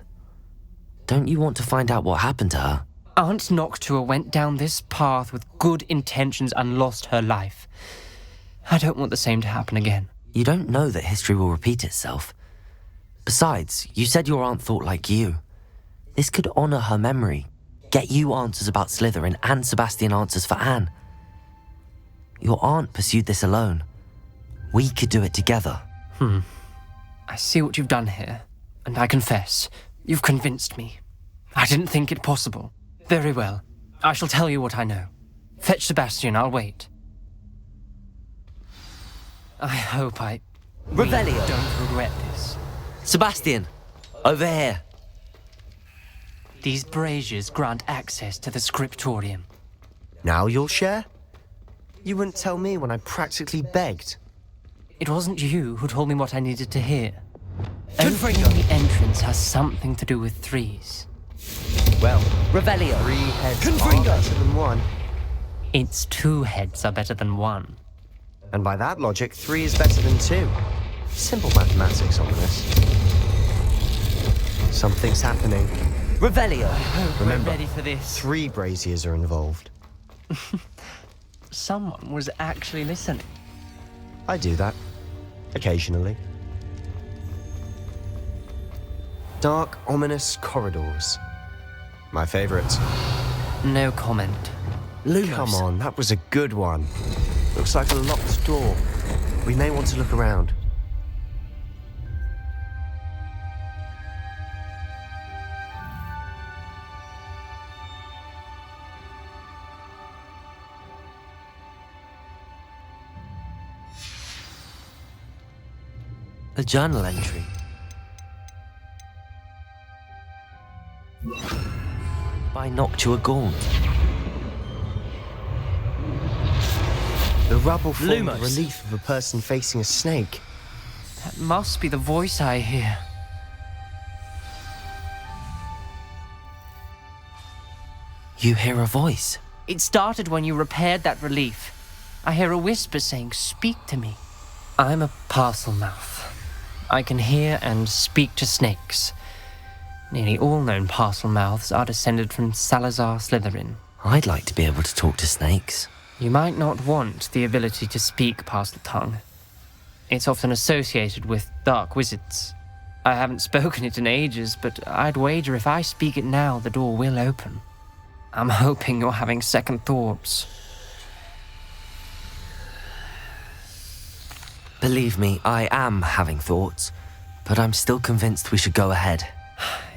Don't you want to find out what happened to her? Aunt Noctua went down this path with good intentions and lost her life. I don't want the same to happen again. You don't know that history will repeat itself. Besides, you said your aunt thought like you. This could honor her memory, get you answers about Slytherin and Sebastian answers for Anne. Your aunt pursued this alone. We could do it together. I see what you've done here, and I confess, you've convinced me. I didn't think it possible. Very well. I shall tell you what I know. Fetch Sebastian, I'll wait. I hope I Revelio. don't regret this. Sebastian, over here. These braziers grant access to the scriptorium. Now you'll share? You wouldn't tell me when I practically begged. It wasn't you who told me what I needed to hear. Opening the entrance has something to do with threes. Well, Revelio. 3 heads are better than 1. It's 2 heads are better than 1. And by that logic, 3 is better than 2. Simple mathematics on this. Something's happening. Revelio. I hope Remember, we're ready for this. 3 braziers are involved. Someone was actually listening. I do that. Occasionally. Dark, ominous corridors. My favourite. No comment. Lumos. Come on, that was a good one. Looks like a locked door. We may want to look around. A journal entry. By Noctua Gaunt. The rubble formed the Lumos. relief of a person facing a snake. That must be the voice I hear. You hear a voice. It started when you repaired that relief. I hear a whisper saying, "Speak to me." I'm a parcel mouth. I can hear and speak to snakes. Nearly all known parcel mouths are descended from Salazar Slytherin. I'd like to be able to talk to snakes. You might not want the ability to speak parcel tongue. It's often associated with dark wizards. I haven't spoken it in ages, but I'd wager if I speak it now, the door will open. I'm hoping you're having second thoughts. Believe me, I am having thoughts, but I'm still convinced we should go ahead.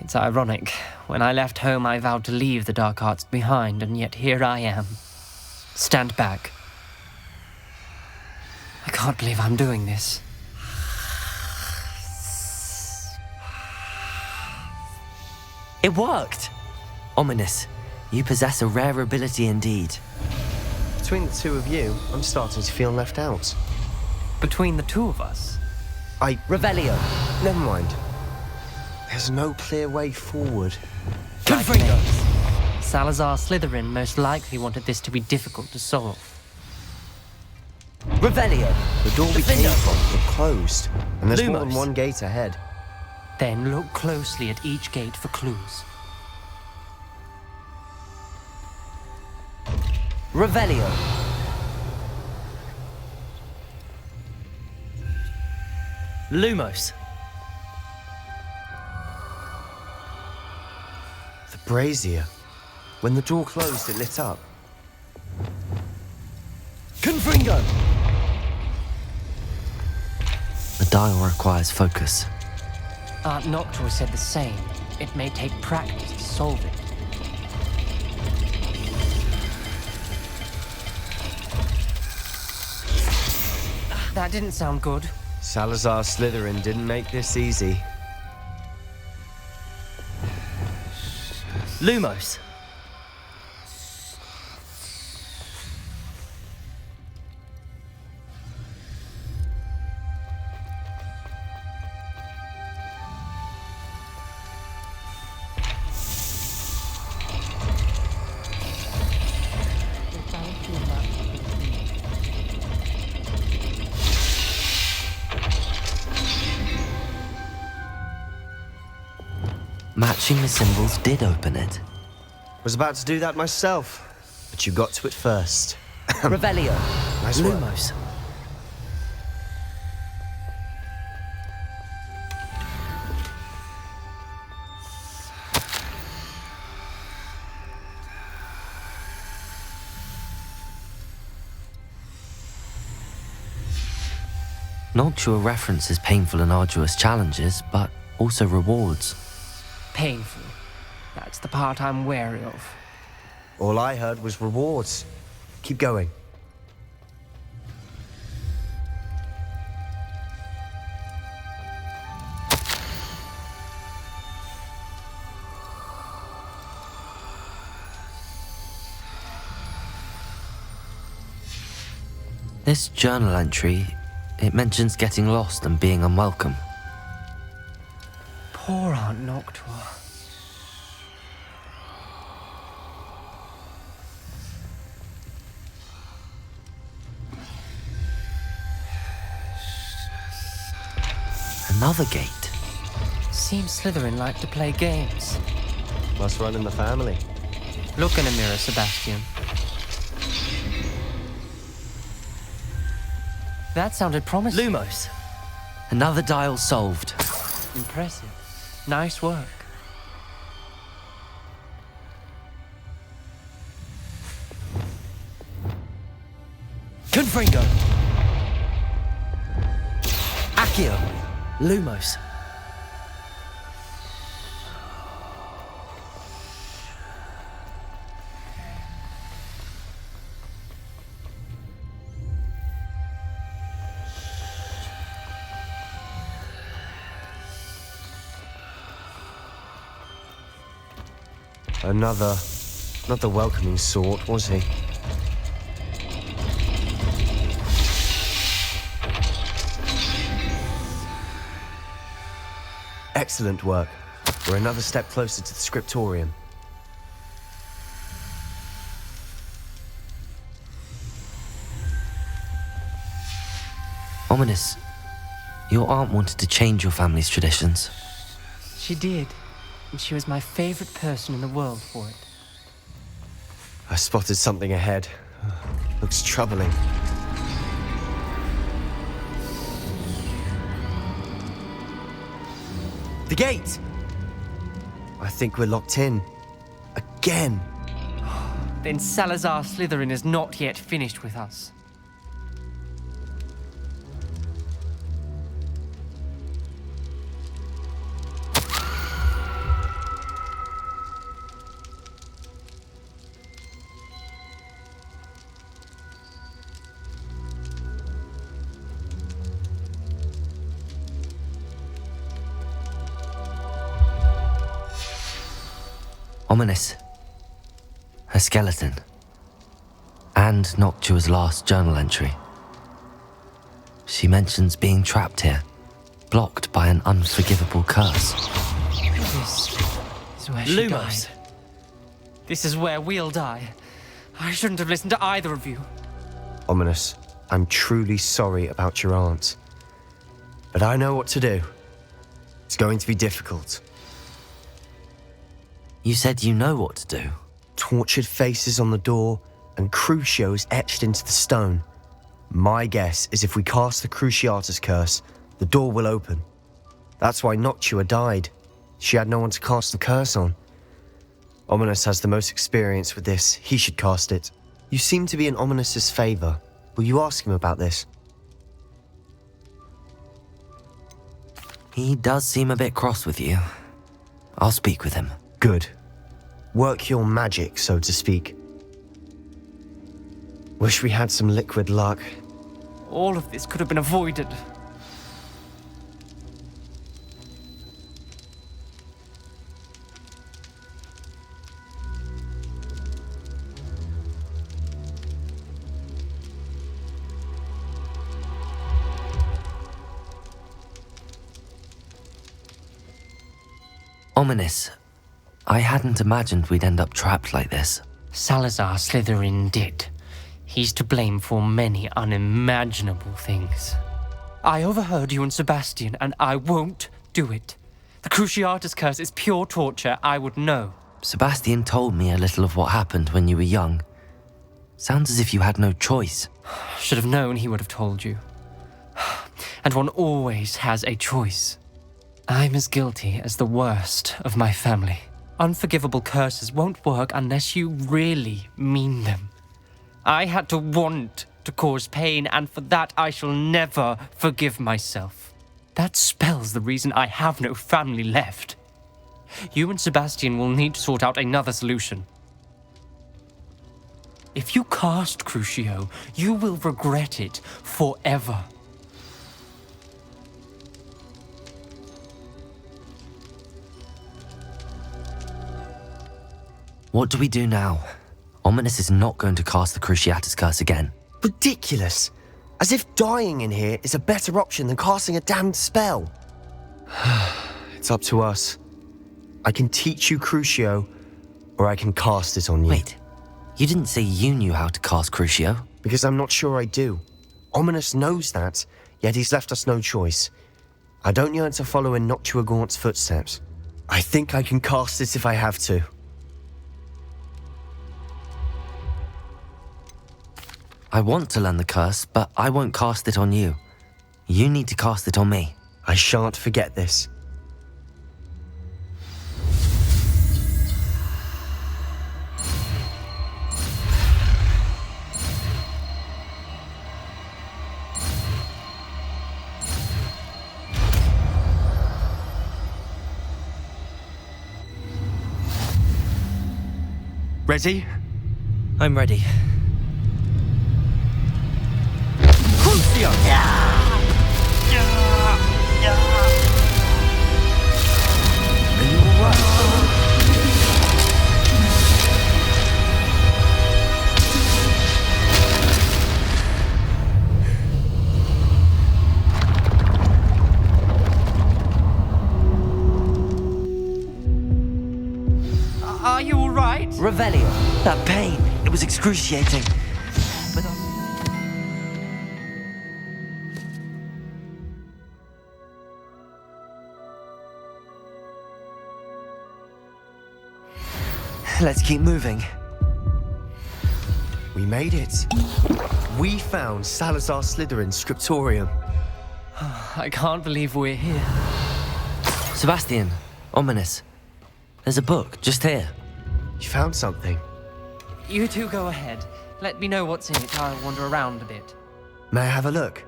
It's ironic. When I left home, I vowed to leave the dark arts behind, and yet here I am. Stand back. I can't believe I'm doing this. It worked! Ominous, you possess a rare ability indeed. Between the two of you, I'm starting to feel left out. Between the two of us? Revelio. Never mind. There's no clear way forward. Confringo. Salazar Slytherin most likely wanted this to be difficult to solve. Revelio. The door we came from was closed, and there's more than Lumos. one gate ahead. Then look closely at each gate for clues. Revelio. Lumos. The brazier. When the door closed, it lit up. Confringo. The dial requires focus. Aunt Noctua said the same. It may take practice to solve it. That didn't sound good. Salazar Slytherin didn't make this easy. Lumos. Matching the symbols did open it. Was about to do that myself, but you got to it first. Revelio. Nice work. Lumos. Noctua references painful and arduous challenges, but also rewards. Painful. That's the part I'm wary of. All I heard was rewards. Keep going. This journal entry, it mentions getting lost and being unwelcome. Poor Aunt Noctua. Another gate. Seems Slytherin like to play games. Must run in the family. Look in a mirror, Sebastian. That sounded promising. Lumos. Another dial solved. Impressive. Nice work. Confringo. Accio. Lumos. Another, not the welcoming sort, was he? Excellent work. We're another step closer to the scriptorium. Ominous. Your aunt wanted to change your family's traditions. She did. And she was my favorite person in the world for it. I spotted something ahead. Looks troubling. The gate! I think we're locked in. Again! Then Salazar Slytherin is not yet finished with us. Ominous. Her skeleton. And Noctua's last journal entry. She mentions being trapped here, blocked by an unforgivable curse. This is where she Lumos. died. This is where we'll die. I shouldn't have listened to either of you. Ominous, I'm truly sorry about your aunt. But I know what to do. It's going to be difficult. You said you know what to do. Tortured faces on the door and Crucios etched into the stone. My guess is if we cast the Cruciatus curse, the door will open. That's why Noctua died. She had no one to cast the curse on. Ominous has the most experience with this. He should cast it. You seem to be in Ominous's favor. Will you ask him about this? He does seem a bit cross with you. I'll speak with him. Good. Work your magic, so to speak. Wish we had some liquid luck. All of this could have been avoided. Ominous. I hadn't imagined we'd end up trapped like this. Salazar Slytherin did. He's to blame for many unimaginable things. I overheard you and Sebastian, and I won't do it. The Cruciatus curse is pure torture. I would know. Sebastian told me a little of what happened when you were young. Sounds as if you had no choice. Should have known he would have told you. And one always has a choice. I'm as guilty as the worst of my family. Unforgivable curses won't work unless you really mean them. I had to want to cause pain, and for that I shall never forgive myself. That spells the reason I have no family left. You and Sebastian will need to sort out another solution. If you cast Crucio, you will regret it forever. What do we do now? Ominous is not going to cast the Cruciatus curse again. Ridiculous! As if dying in here is a better option than casting a damned spell. It's up to us. I can teach you Crucio, or I can cast it on you. Wait, you didn't say you knew how to cast Crucio? Because I'm not sure I do. Ominous knows that, yet he's left us no choice. I don't yearn to follow in Noctua Gaunt's footsteps. I think I can cast it if I have to. I want to learn the curse, but I won't cast it on you. You need to cast it on me. I shan't forget this. Ready? I'm ready. Crucio! Are you alright? Are you alright? Revelio. That pain. It was excruciating. But let's keep moving. We made it. We found Salazar Slytherin's scriptorium. I can't believe we're here. Sebastian, Ominous. There's a book just here. You found something? You two go ahead. Let me know what's in it. I'll wander around a bit. May I have a look?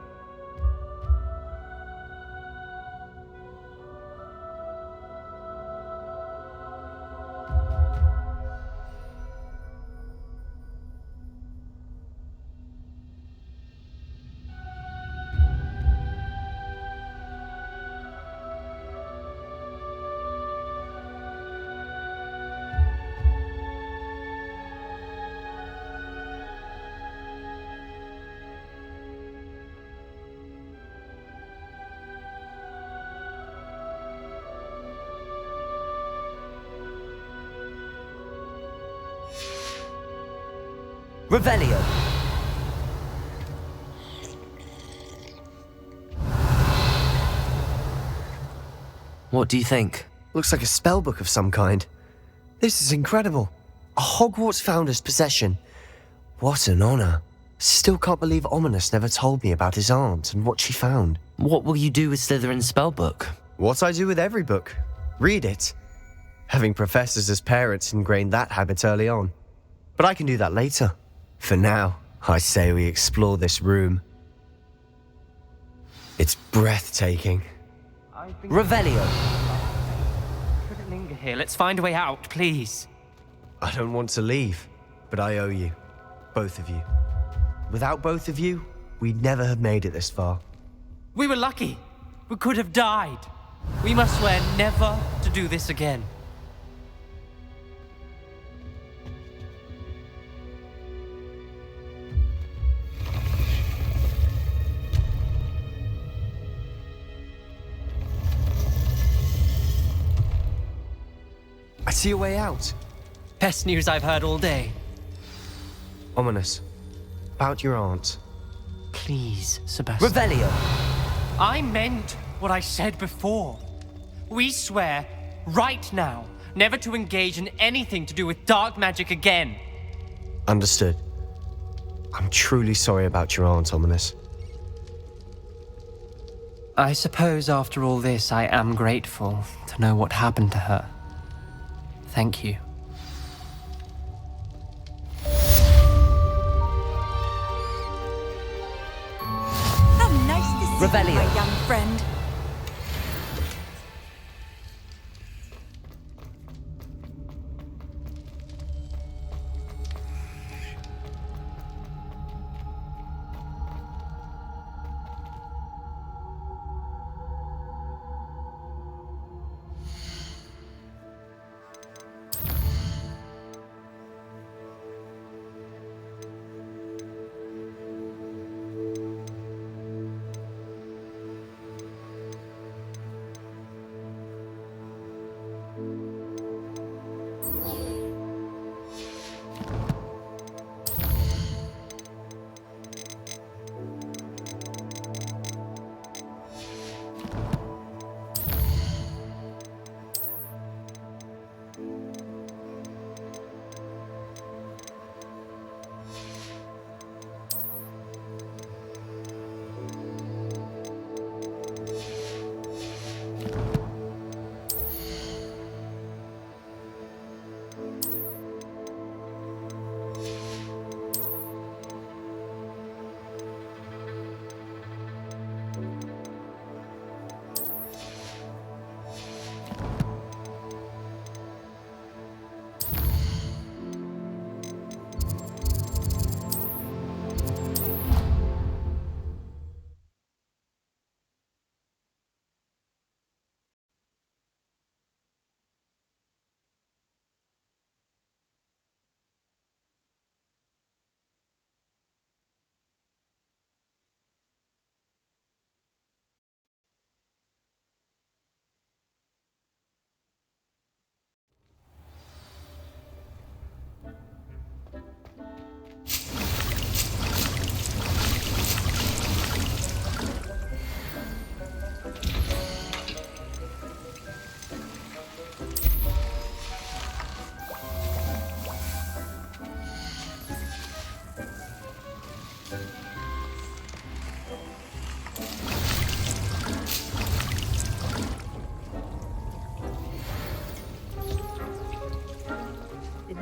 Revelio. What do you think? Looks like a spellbook of some kind. This is incredible. A Hogwarts founder's possession. What an honor. Still can't believe Ominous never told me about his aunt and what she found. What will you do with Slytherin's spellbook? What I do with every book. Read it. Having professors as parents ingrained that habit early on. But I can do that later. For now, I say we explore this room. It's breathtaking. Revelio. Shouldn't linger here. Let's find a way out, please. I don't want to leave, but I owe you. Both of you. Without both of you, we'd never have made it this far. We were lucky. We could have died. We must swear never to do this again. I see a way out. Best news I've heard all day. Ominous. About your aunt. Please, Sebastian. Revelio. I meant what I said before. We swear, right now, never to engage in anything to do with dark magic again. Understood. I'm truly sorry about your aunt, Ominous. I suppose after all this, I am grateful to know what happened to her. Thank you. How nice to see you, Revelio. my young friend.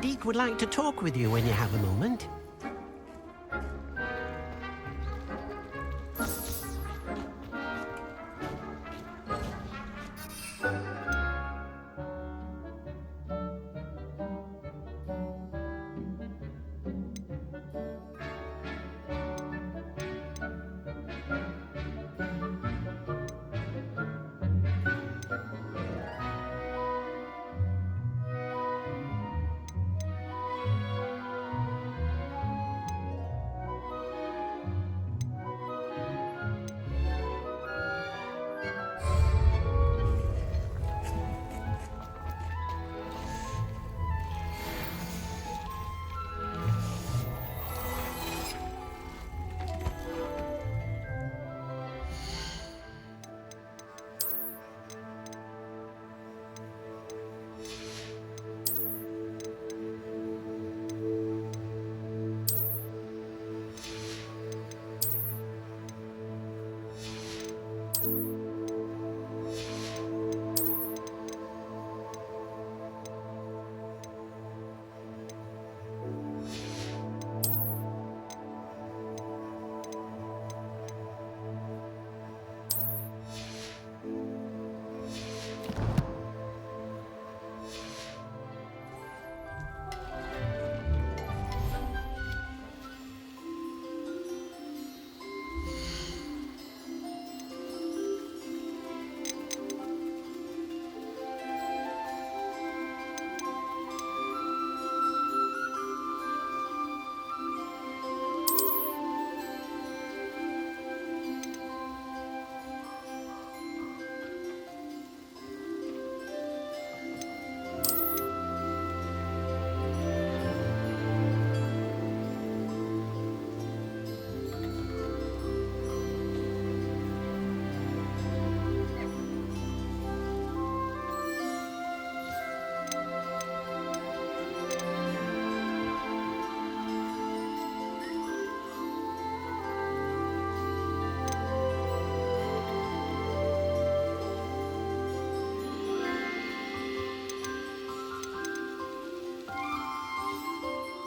Deke would like to talk with you when you have a moment.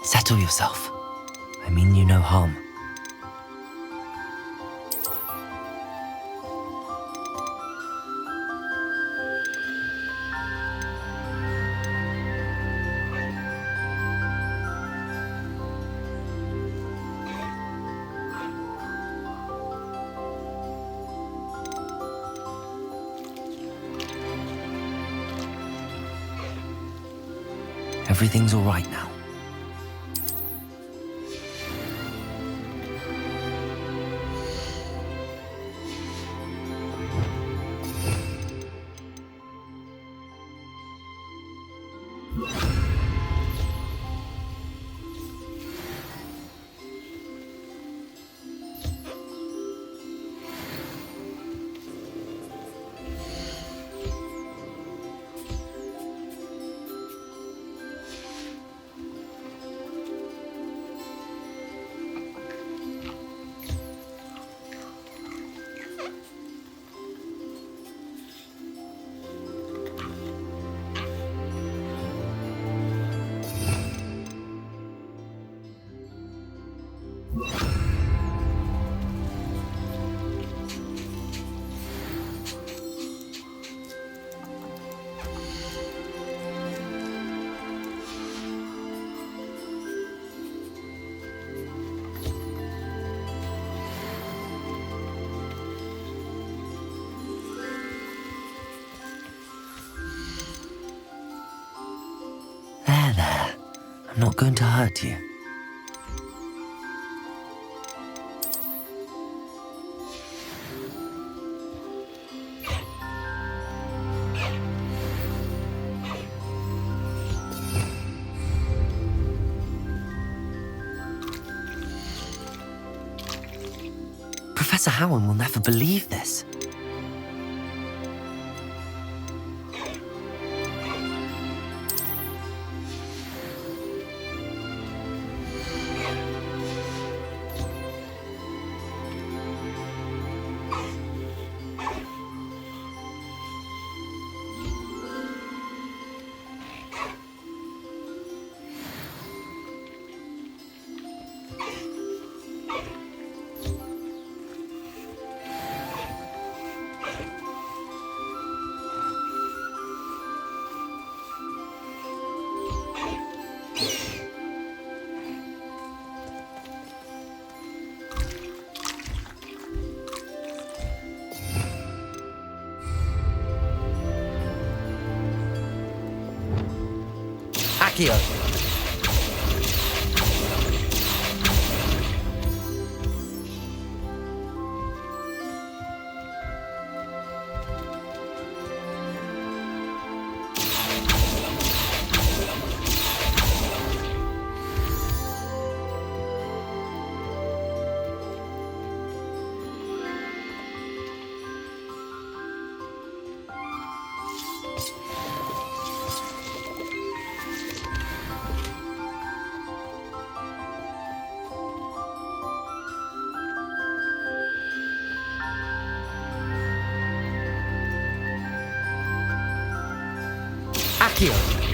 Settle yourself. I mean you no harm. Everything's all right now. There. I'm not going to hurt you. Professor Howard will never believe this. Accio. Accio.